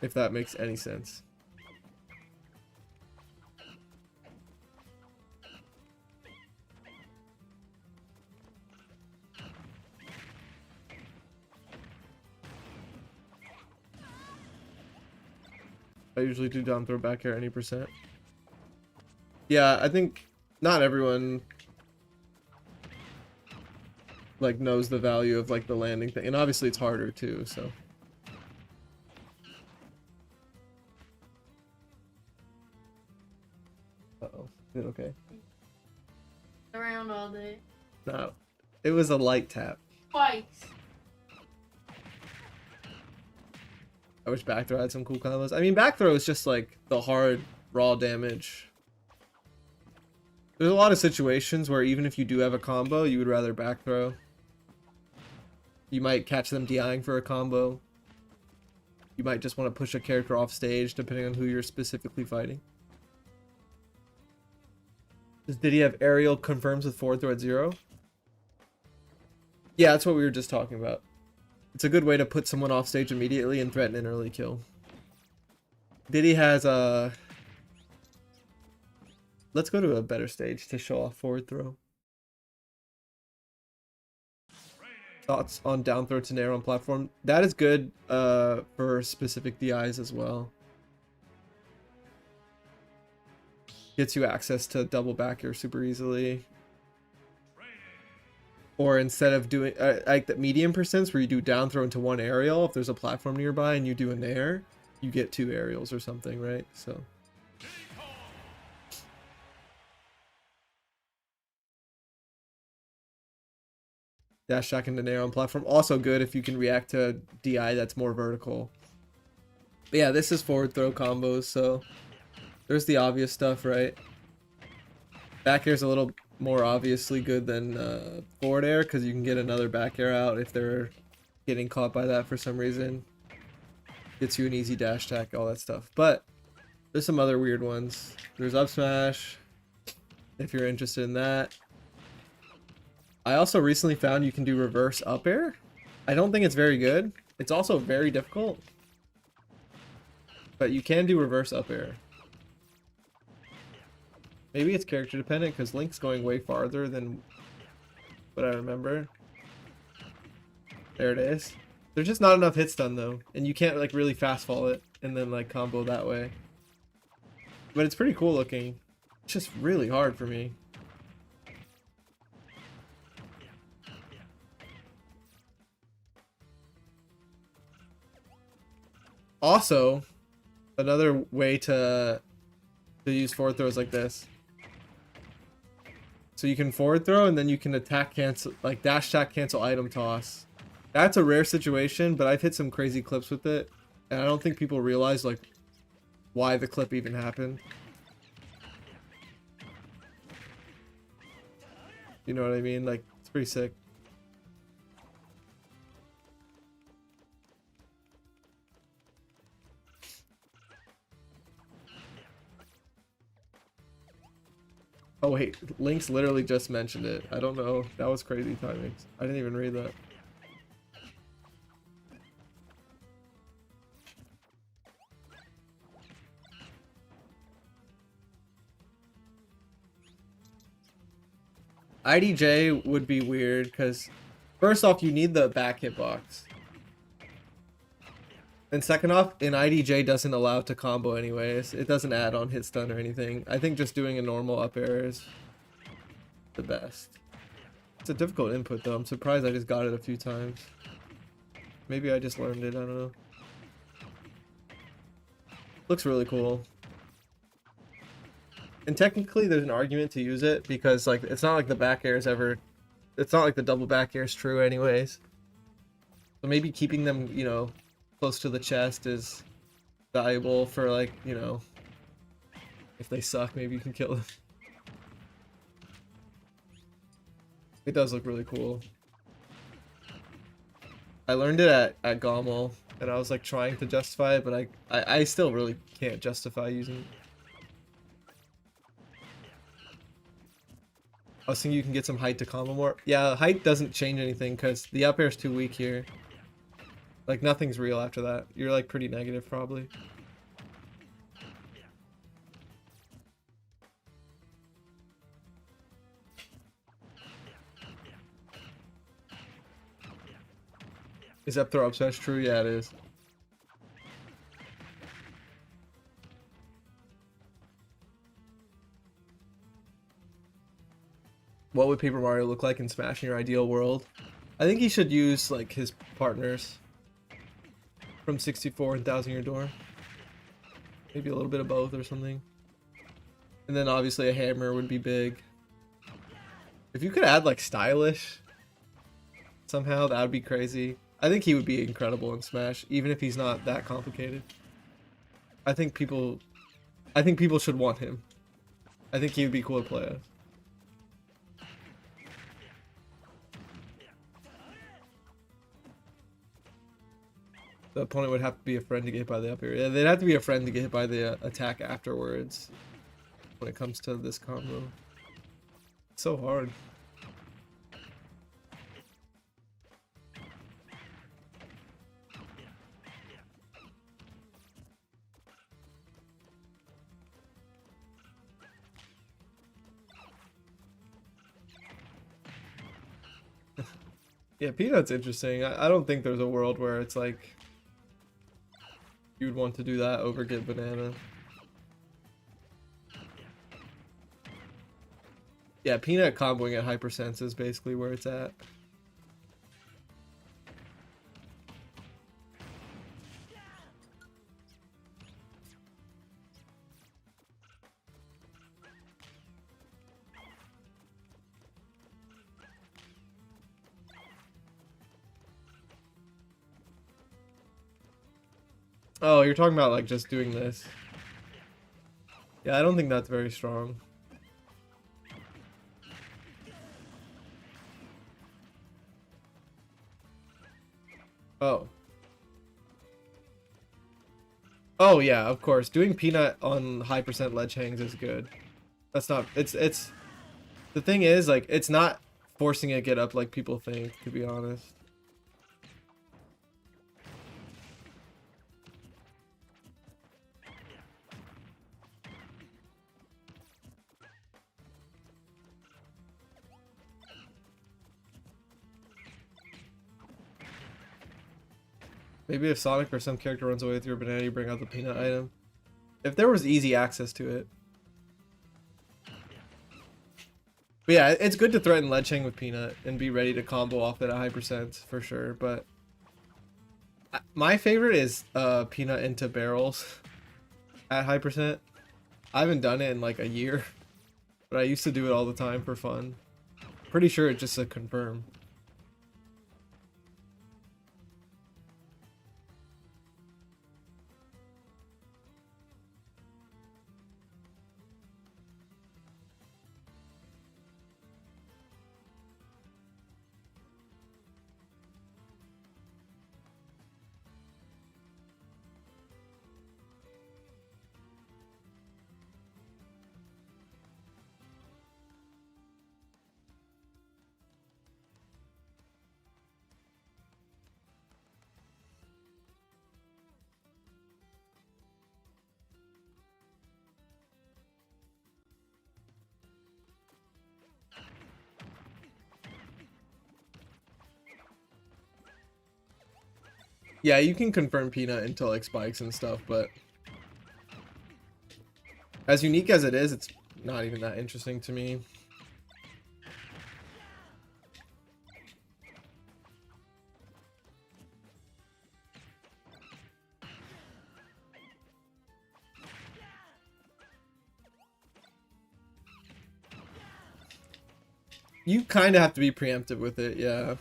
If that makes any sense. I usually do down throw back air any percent. Yeah, I think not everyone like knows the value of like the landing thing, and obviously it's harder too, so. Uh-oh. Is it okay? Around all day. No. It was a light tap. Spikes. I wish back throw had some cool combos. I mean, back throw is just like the hard raw damage. There's a lot of situations where even if you do have a combo, you would rather back throw. You might catch them DIing for a combo. You might just want to push a character off stage depending on who you're specifically fighting. Did he have aerial confirms with forward throw at 0? Yeah, that's what we were just talking about. It's a good way to put someone off stage immediately and threaten an early kill. Diddy has a... Let's go to a better stage to show off forward throw. Thoughts on down throw to nair on platform? That is good for specific DIs as well. Gets you access to double back air super easily. Or instead of doing like the medium percents where you do down throw into one aerial, if there's a platform nearby and you do a nair, you get 2 aerials or something, right? So dash attack into nair on platform, also good if you can react to DI that's more vertical. But yeah, this is forward throw combos, so there's the obvious stuff, right? Back air's a little more obviously good than forward air, because you can get another back air out if they're getting caught by that for some reason. Gets you an easy dash attack, all that stuff. But there's some other weird ones. There's up smash, if you're interested in that. I also recently found you can do reverse up air. I don't think it's very good. It's also very difficult. But you can do reverse up air. Maybe it's character dependent, because Link's going way farther than what I remember. There it is. There's just not enough hit stun though, and you can't like really fast fall it and then like combo that way. But it's pretty cool looking. It's just really hard for me. Also, another way to use forward throws like this. So you can forward throw and then you can attack cancel, like dash attack cancel item toss. That's a rare situation, but I've hit some crazy clips with it, and I don't think people realize like why the clip even happened. You know what I mean? Like, it's pretty sick. Oh wait, Link's literally just mentioned it. I don't know. That was crazy timing. I didn't even read that. IDJ would be weird because first off, you need the back hitbox. And second off, an IDJ doesn't allow to combo anyways. It doesn't add on hit stun or anything. I think just doing a normal up air is the best. It's a difficult input though. I'm surprised I just got it a few times. Maybe I just learned it, I don't know. Looks really cool. And technically there's an argument to use it because like it's not like the back air is ever, it's not like the double back air is true anyways. So maybe keeping them, you know, close to the chest is valuable for like, you know, if they suck, maybe you can kill them. It does look really cool. I learned it at Gommel, and I was like trying to justify it, but I still really can't justify using it. I was thinking you can get some height to combo more. Yeah, height doesn't change anything because the up air is too weak here. Like nothing's real after that. You're like pretty negative probably. Is up throw up smash true? Yeah, it is. What would Paper Mario look like in Smash in your ideal world? I think he should use like his partners from 64 and Thousand Year Door. Maybe a little bit of both or something. And then obviously a hammer would be big. If you could add like stylish somehow, that would be crazy. I think he would be incredible in Smash, even if he's not that complicated. I think people should want him. I think he would be cool to play as. The opponent would have to be a friend to get hit by the up air. Yeah, they'd have to be a friend to get hit by the attack afterwards when it comes to this combo. It's so hard. Yeah, Peanut's interesting. I don't think there's a world where it's like you'd want to do that over get banana. Yeah, Peanut comboing at Hypersense is basically where it's at. Oh, you're talking about like just doing this. Yeah, I don't think that's very strong. Oh. Oh yeah, of course. Doing Peanut on high percent ledge hangs is good. That's not, it's the thing is like it's not forcing a get up like people think, to be honest. Maybe if Sonic or some character runs away with your banana, you bring out the Peanut item. If there was easy access to it. But yeah, it's good to threaten ledge hang with Peanut and be ready to combo off it at high percent for sure. But my favorite is Peanut into barrels at high percent. I haven't done it in like a year, but I used to do it all the time for fun. Pretty sure it's just a confirm. Yeah, you can confirm Peanut into like spikes and stuff, but as unique as it is, it's not even that interesting to me. You kind of have to be preemptive with it, yeah.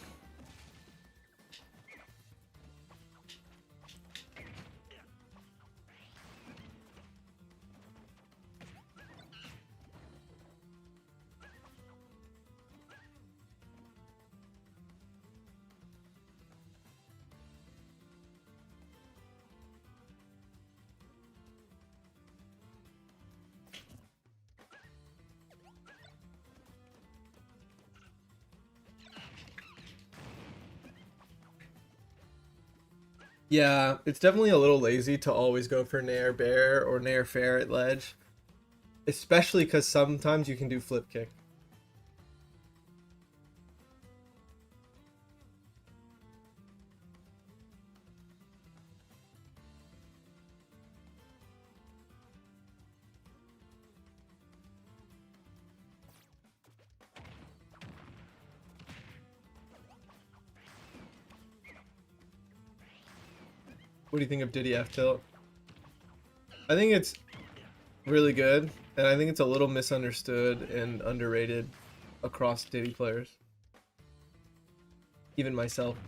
Yeah, it's definitely a little lazy to always go for Nair Bear or Nair Fair at ledge. Especially because sometimes you can do flip kick. What do you think of Diddy F tilt? I think it's really good, and I think it's a little misunderstood and underrated across Diddy players. Even myself.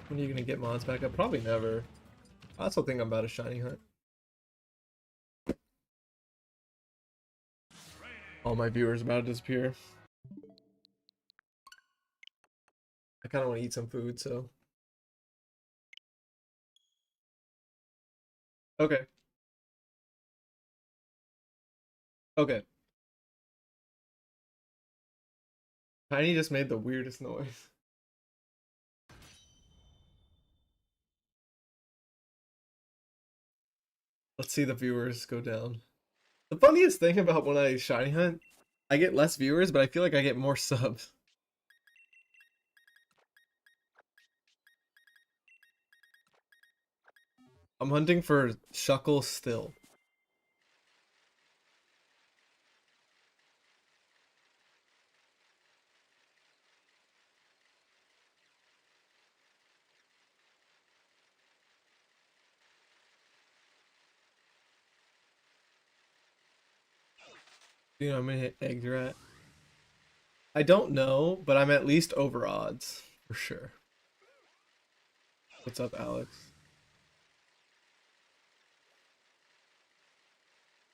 When are you gonna get mods back up? Probably never. I also think I'm about a shiny hunt. All my viewers about to disappear. I kind of want to eat some food, so. Okay. Okay. Tiny just made the weirdest noise. Let's see the viewers go down. The funniest thing about when I shiny hunt, I get less viewers, but I feel like I get more subs. I'm hunting for Shuckle still. You know, I'm gonna hit eggs rat. I don't know, but I'm at least over odds for sure. What's up, Alex?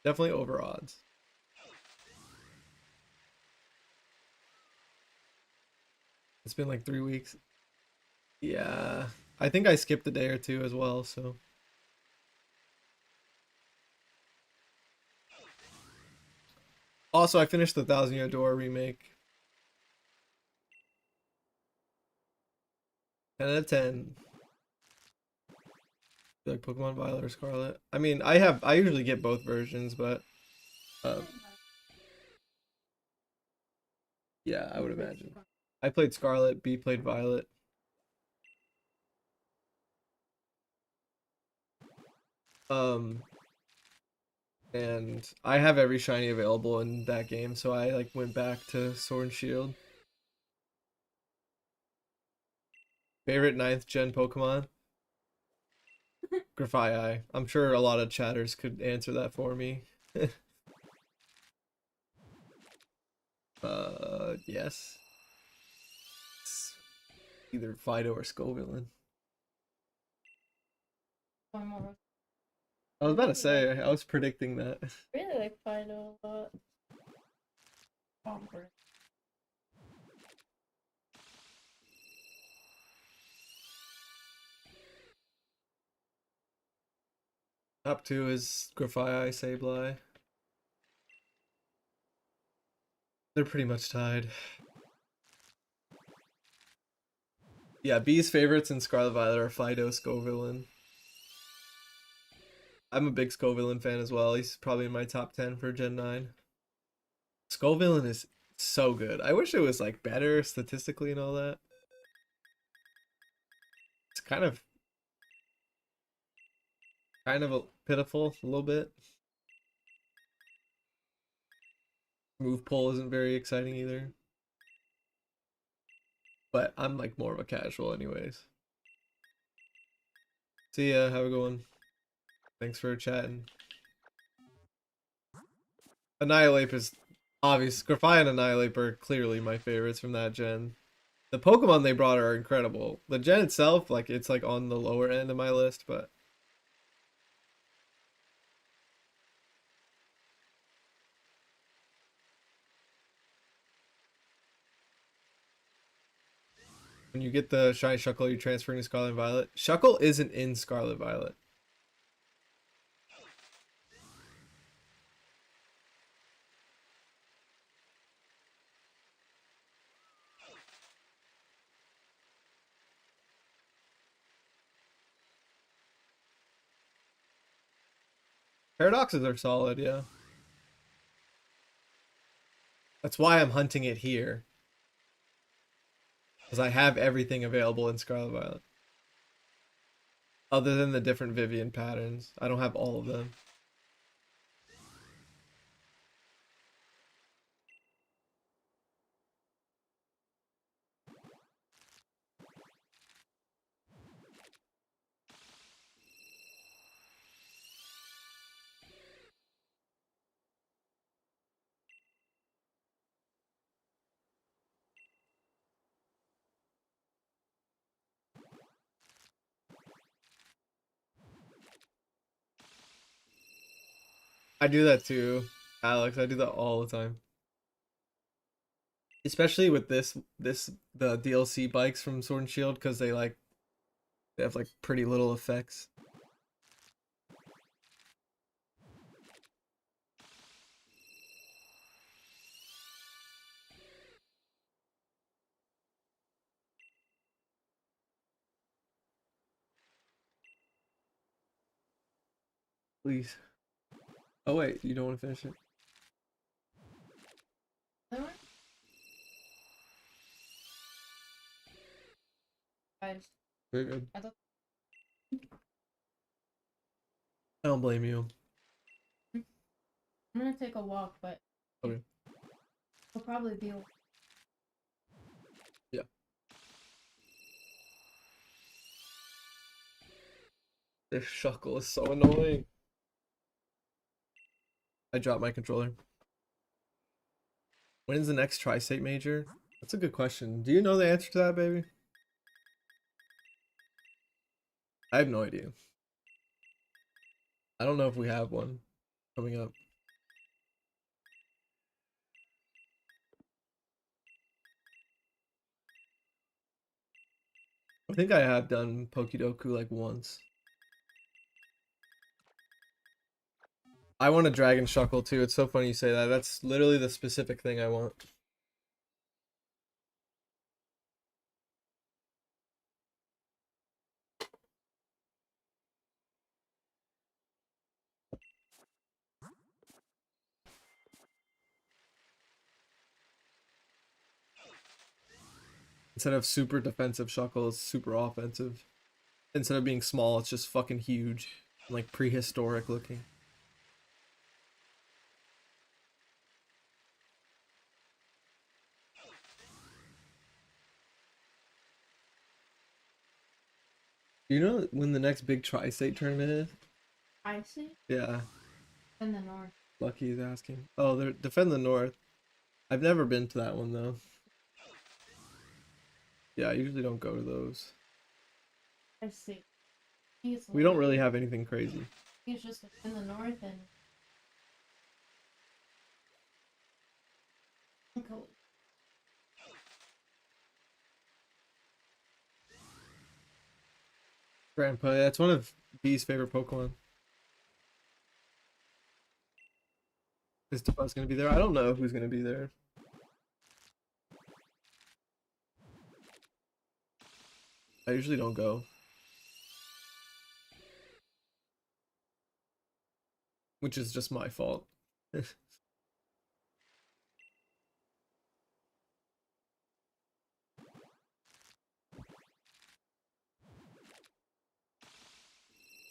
Definitely over odds. It's been like 3 weeks. Yeah, I think I skipped a day or two as well, so. Also, I finished the Thousand Year Door remake. 10 out of 10. Like Pokemon Violet or Scarlet. I mean, I usually get both versions, but um, yeah, I would imagine. I played Scarlet, B played Violet. Um, and I have every shiny available in that game, so I like went back to Sword and Shield. Favorite 9th gen Pokemon? Grafaiai. I'm sure a lot of chatters could answer that for me. Yes. It's either Fido or Scovillain. One more. I was about to say, I was predicting that. Really like Fido a lot. Bomber. Top 2 is Grafii, Sableye. They're pretty much tied. Yeah, B's favorites in Scarlet Violet are Fido, Scovillain. I'm a big Scovillain fan as well. He's probably in my top 10 for Gen 9. Scovillain is so good. I wish it was like better statistically and all that. It's kind of pitiful a little bit. Move pull isn't very exciting either. But I'm like more of a casual anyways. See ya, have a good one. Thanks for chatting. Annihilate is obvious. Grafai and Annihilate are clearly my favorites from that gen. The Pokemon they brought are incredible. The gen itself, like it's like on the lower end of my list, but when you get the Shiny Shuckle, you're transferring to Scarlet Violet. Shuckle isn't in Scarlet Violet. Paradoxes are solid, yeah. That's why I'm hunting it here. Because I have everything available in Scarlet Violet. Other than the different Vivian patterns. I don't have all of them. I do that too, Alex. I do that all the time. Especially with the DLC bikes from Sword and Shield, because they have like pretty little effects. Please. Oh wait, you don't want to finish it? Other one? Guys, Very good. I thought I don't blame you. I'm gonna take a walk, but Okay. it'll probably be Yeah. This Shuckle is so annoying. I dropped my controller. When is the next Tri-State Major? That's a good question. Do you know the answer to that, baby? I have no idea. I don't know if we have one coming up. I think I have done Pokidoku like once. I want a Dragon Shuckle too. It's so funny you say that. That's literally the specific thing I want. Instead of super defensive Shuckle, it's super offensive. Instead of being small, it's just fucking huge. Like prehistoric looking. Do you know when the next big Tri-State tournament is? I see Yeah, in the north. Lucky is asking. Oh, they're Defend the North. I've never been to that one though. Yeah, I usually don't go to those. I see. I think it's We don't really have anything crazy. I think it's just in the north and cool. Grandpa, yeah, it's one of B's favorite Pokemon. Is Topaz gonna be there? I don't know who's gonna be there. I usually don't go. Which is just my fault.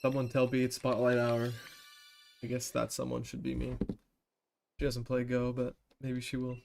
Someone tell B it's spotlight hour. I guess that someone should be me. She doesn't play Go, but maybe she will.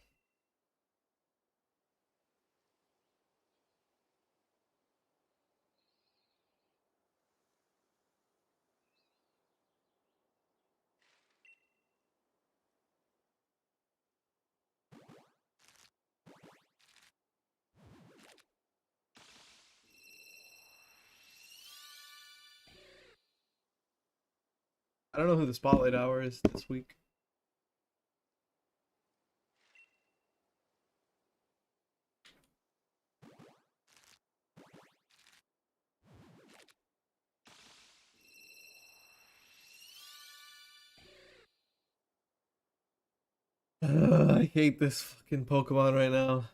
I don't know who the spotlight hour is this week. I hate this fucking Pokemon right now.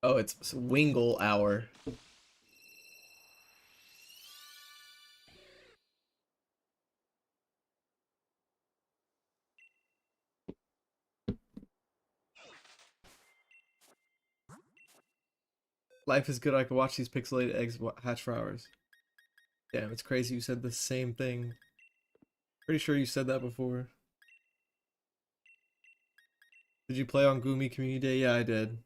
Oh, it's Wingle hour. Life is good. I could watch these pixelated eggs hatch for hours. Damn, it's crazy you said the same thing. Pretty sure you said that before. Did you play on Gumi Community Day? Yeah, I did.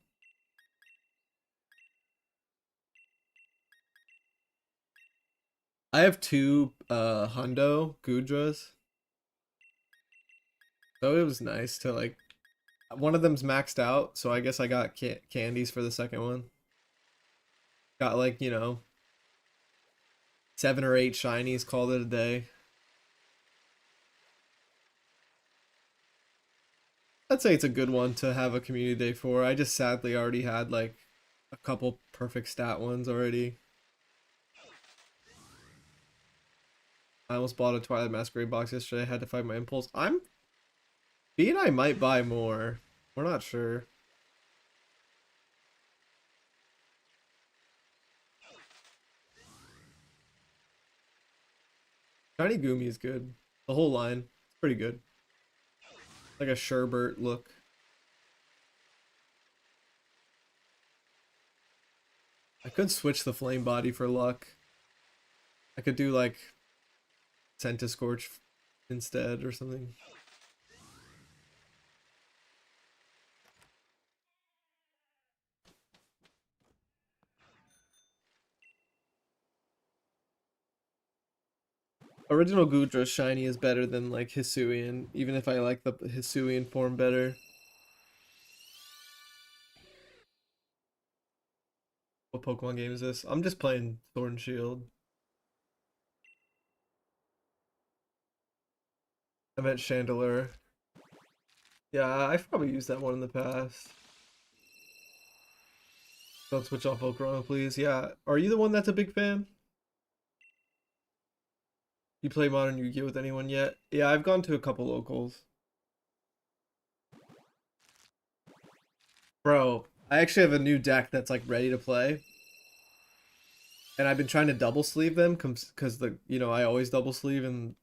I have two Hundo Gudras. So it was nice to like, one of them's maxed out, so I guess I got candies for the second one. Got like, you know, 7 or 8 shinies, called it a day. I'd say it's a good one to have a community day for. I just sadly already had like a couple perfect stat ones already. I almost bought a Twilight Masquerade box yesterday. I had to fight my impulse. B and I might buy more. We're not sure. Shiny Gumi is good. The whole line. It's pretty good. Like a sherbert look. I could switch the flame body for luck. I could do like Scorch instead or something. Original Gudra shiny is better than like Hisuian, even if I like the Hisuian form better. What Pokemon game is this? I'm just playing Sword and Shield. I meant Chandelure. Yeah, I've probably used that one in the past. Don't switch off Volcarona, please. Yeah, are you the one that's a big fan? You play Modern Yu-Gi-Oh with anyone yet? Yeah, I've gone to a couple locals. Bro, I actually have a new deck that's like ready to play. And I've been trying to double sleeve them because the, you know, I always double sleeve and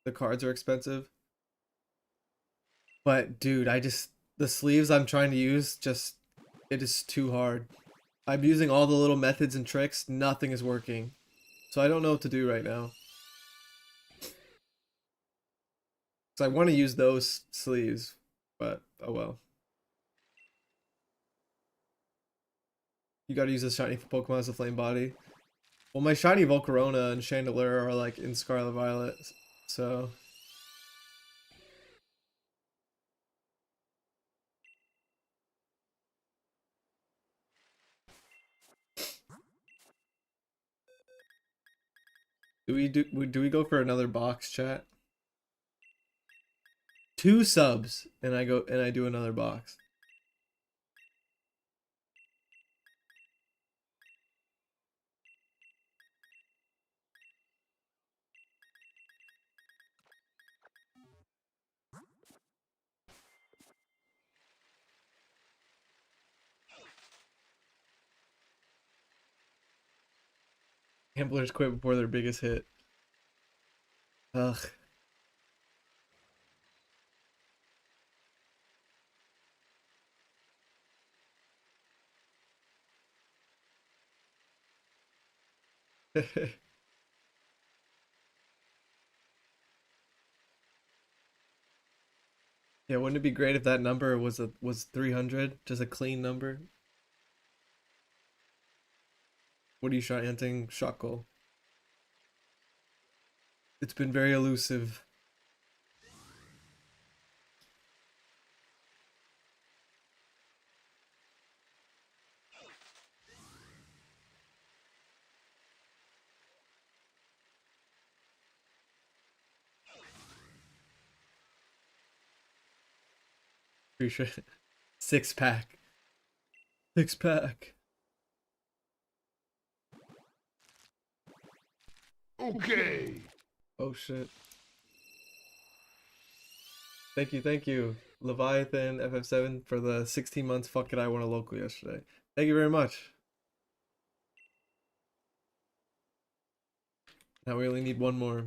the cards are expensive. But dude, the sleeves I'm trying to use just, it is too hard. I'm using all the little methods and tricks, nothing is working. So I don't know what to do right now. So I want to use those sleeves, but oh well. You gotta use the shiny Pokemon as a flame body. Well, my shiny Volcarona and Chandelure are like in Scarlet Violet, so. Do we go for another box, chat? 2 subs and I do another box. Gamblers quit before their biggest hit. Ugh. Yeah, wouldn't it be great if that number was 300, just a clean number? What are you shot hunting? Shotgull. It's been very elusive. Pretty sure. Six pack. Six pack. Okay. Oh shit. Thank you, Leviathan FF7 for the 16 months. Fuck it, I won a local yesterday. Thank you very much. Now we only need one more.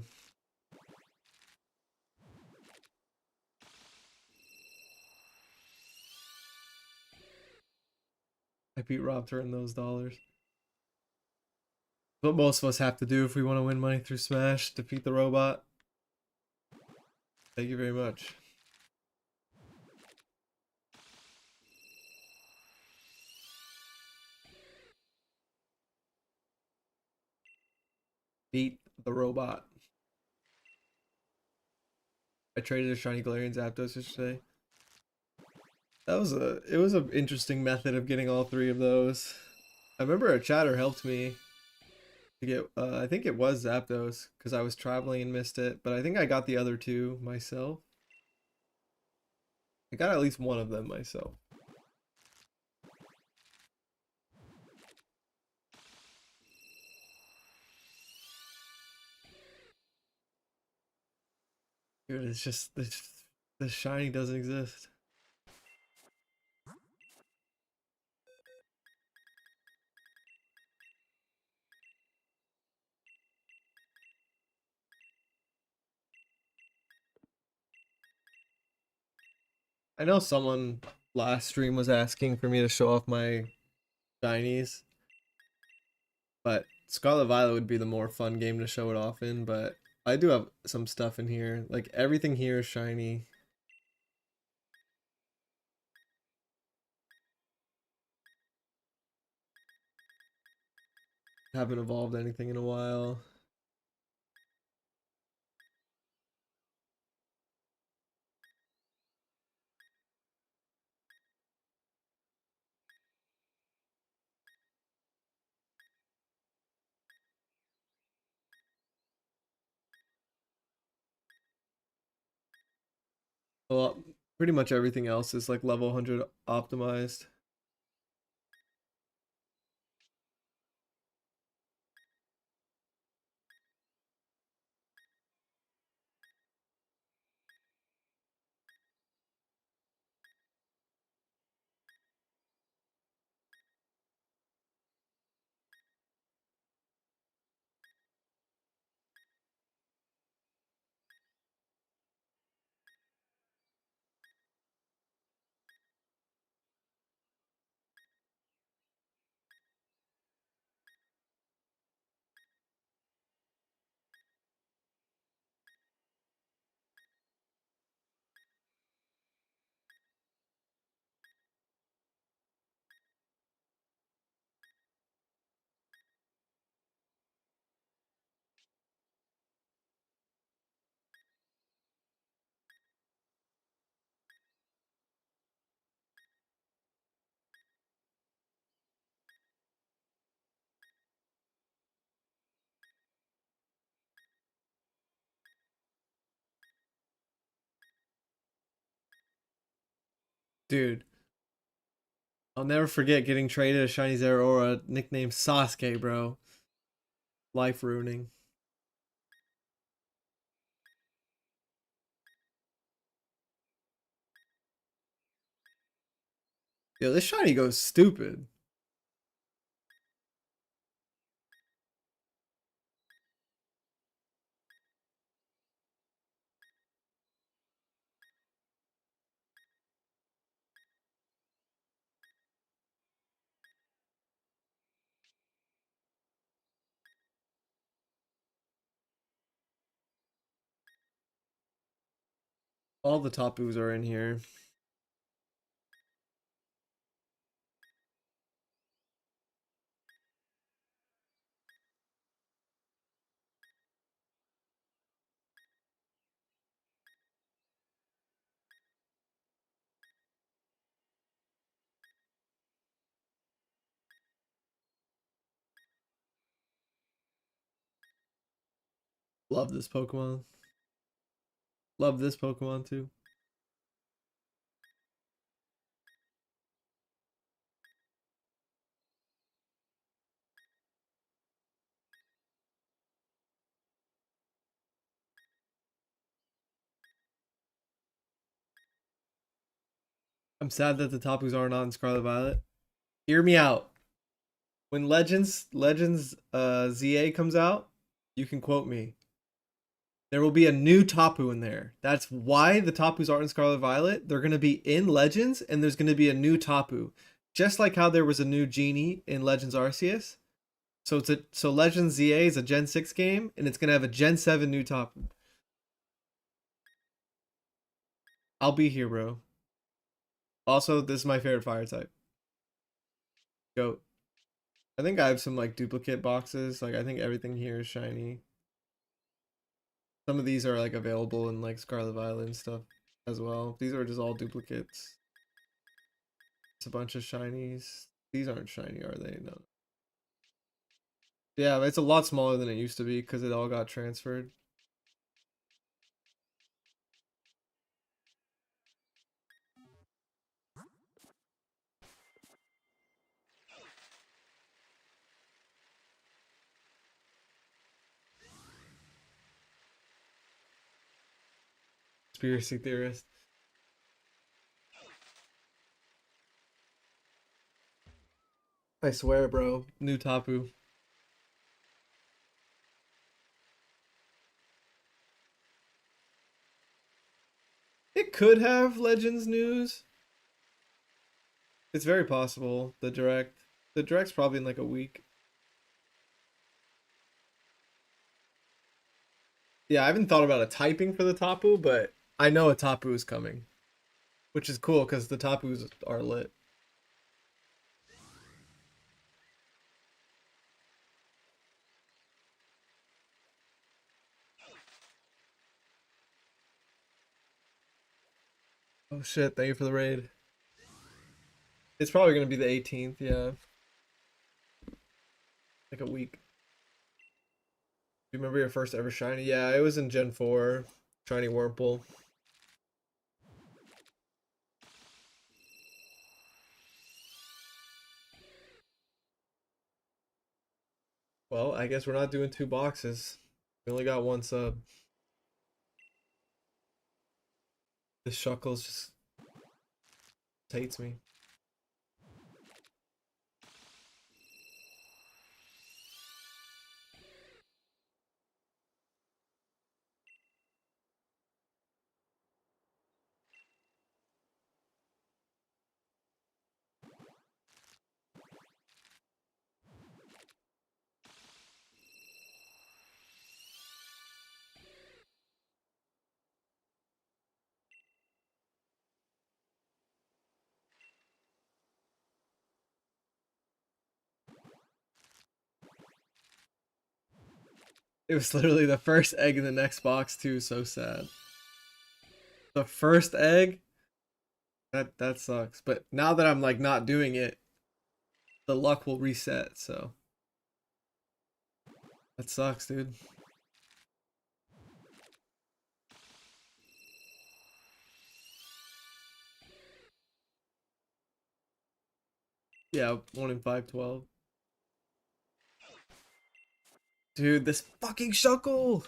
I beat Rob to earn those dollars. What most of us have to do if we want to win money through Smash. Defeat the robot. Thank you very much. Beat the robot. I traded a shiny Galarian Zapdos yesterday. It was an interesting method of getting all three of those. I remember a chatter helped me to get I think it was Zapdos because I was traveling and missed it, but I think I got the other two myself. I got at least one of them myself. Dude, it's just the shiny doesn't exist. I know someone last stream was asking for me to show off my shinies, but Scarlet Violet would be the more fun game to show it off in, but I do have some stuff in here. Like everything here is shiny. Haven't evolved anything in a while. Well, pretty much everything else is like level 100 optimized. Dude, I'll never forget getting traded a shiny Zeraora nicknamed Sasuke, bro. Life ruining. Yo, this shiny goes stupid. All the Tapus are in here. Love this Pokemon. Love this Pokemon too. I'm sad that the Tapus are not in Scarlet Violet. Hear me out. When Legends ZA comes out, you can quote me. There will be a new Tapu in there. That's why the Tapus aren't in Scarlet Violet. They're going to be in Legends, and there's going to be a new Tapu. Just like how there was a new Genie in Legends Arceus. So Legends ZA is a Gen 6 game, and it's going to have a Gen 7 new Tapu. I'll be here, bro. Also, this is my favorite fire type. Goat. I think I have some like duplicate boxes. Like I think everything here is shiny. Some of these are like available in like Scarlet Violet and stuff as well. These are just all duplicates. It's a bunch of shinies. These aren't shiny, are they? No. Yeah, it's a lot smaller than it used to be because it all got transferred. Conspiracy theorist. I swear, bro. New Tapu. It could have Legends news. It's very possible. The direct's probably in like a week. Yeah, I haven't thought about a typing for the Tapu, but I know a Tapu is coming, which is cool because the Tapus are lit. Oh shit, thank you for the raid. It's probably gonna be the 18th, yeah. Like a week. Do you remember your first ever shiny? Yeah, it was in Gen 4. Shiny Wurmple. Well, I guess we're not doing 2 boxes. We only got 1 sub. This Shuckles just hates me. It was literally the first egg in the next box too, so sad. The first egg? That sucks. But now that I'm like not doing it, the luck will reset, so that sucks, dude. Yeah, 1 in 512. Dude, this fucking Shuckle!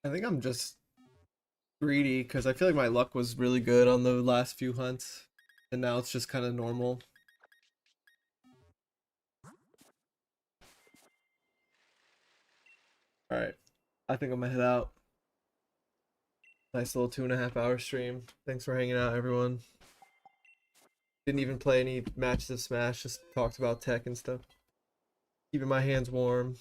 I think I'm just greedy because I feel like my luck was really good on the last few hunts, and now it's just kind of normal. All right, I think I'm gonna head out. Nice little 2.5 hour stream. Thanks for hanging out, everyone. Didn't even play any matches of Smash, just talked about tech and stuff. Keeping my hands warm.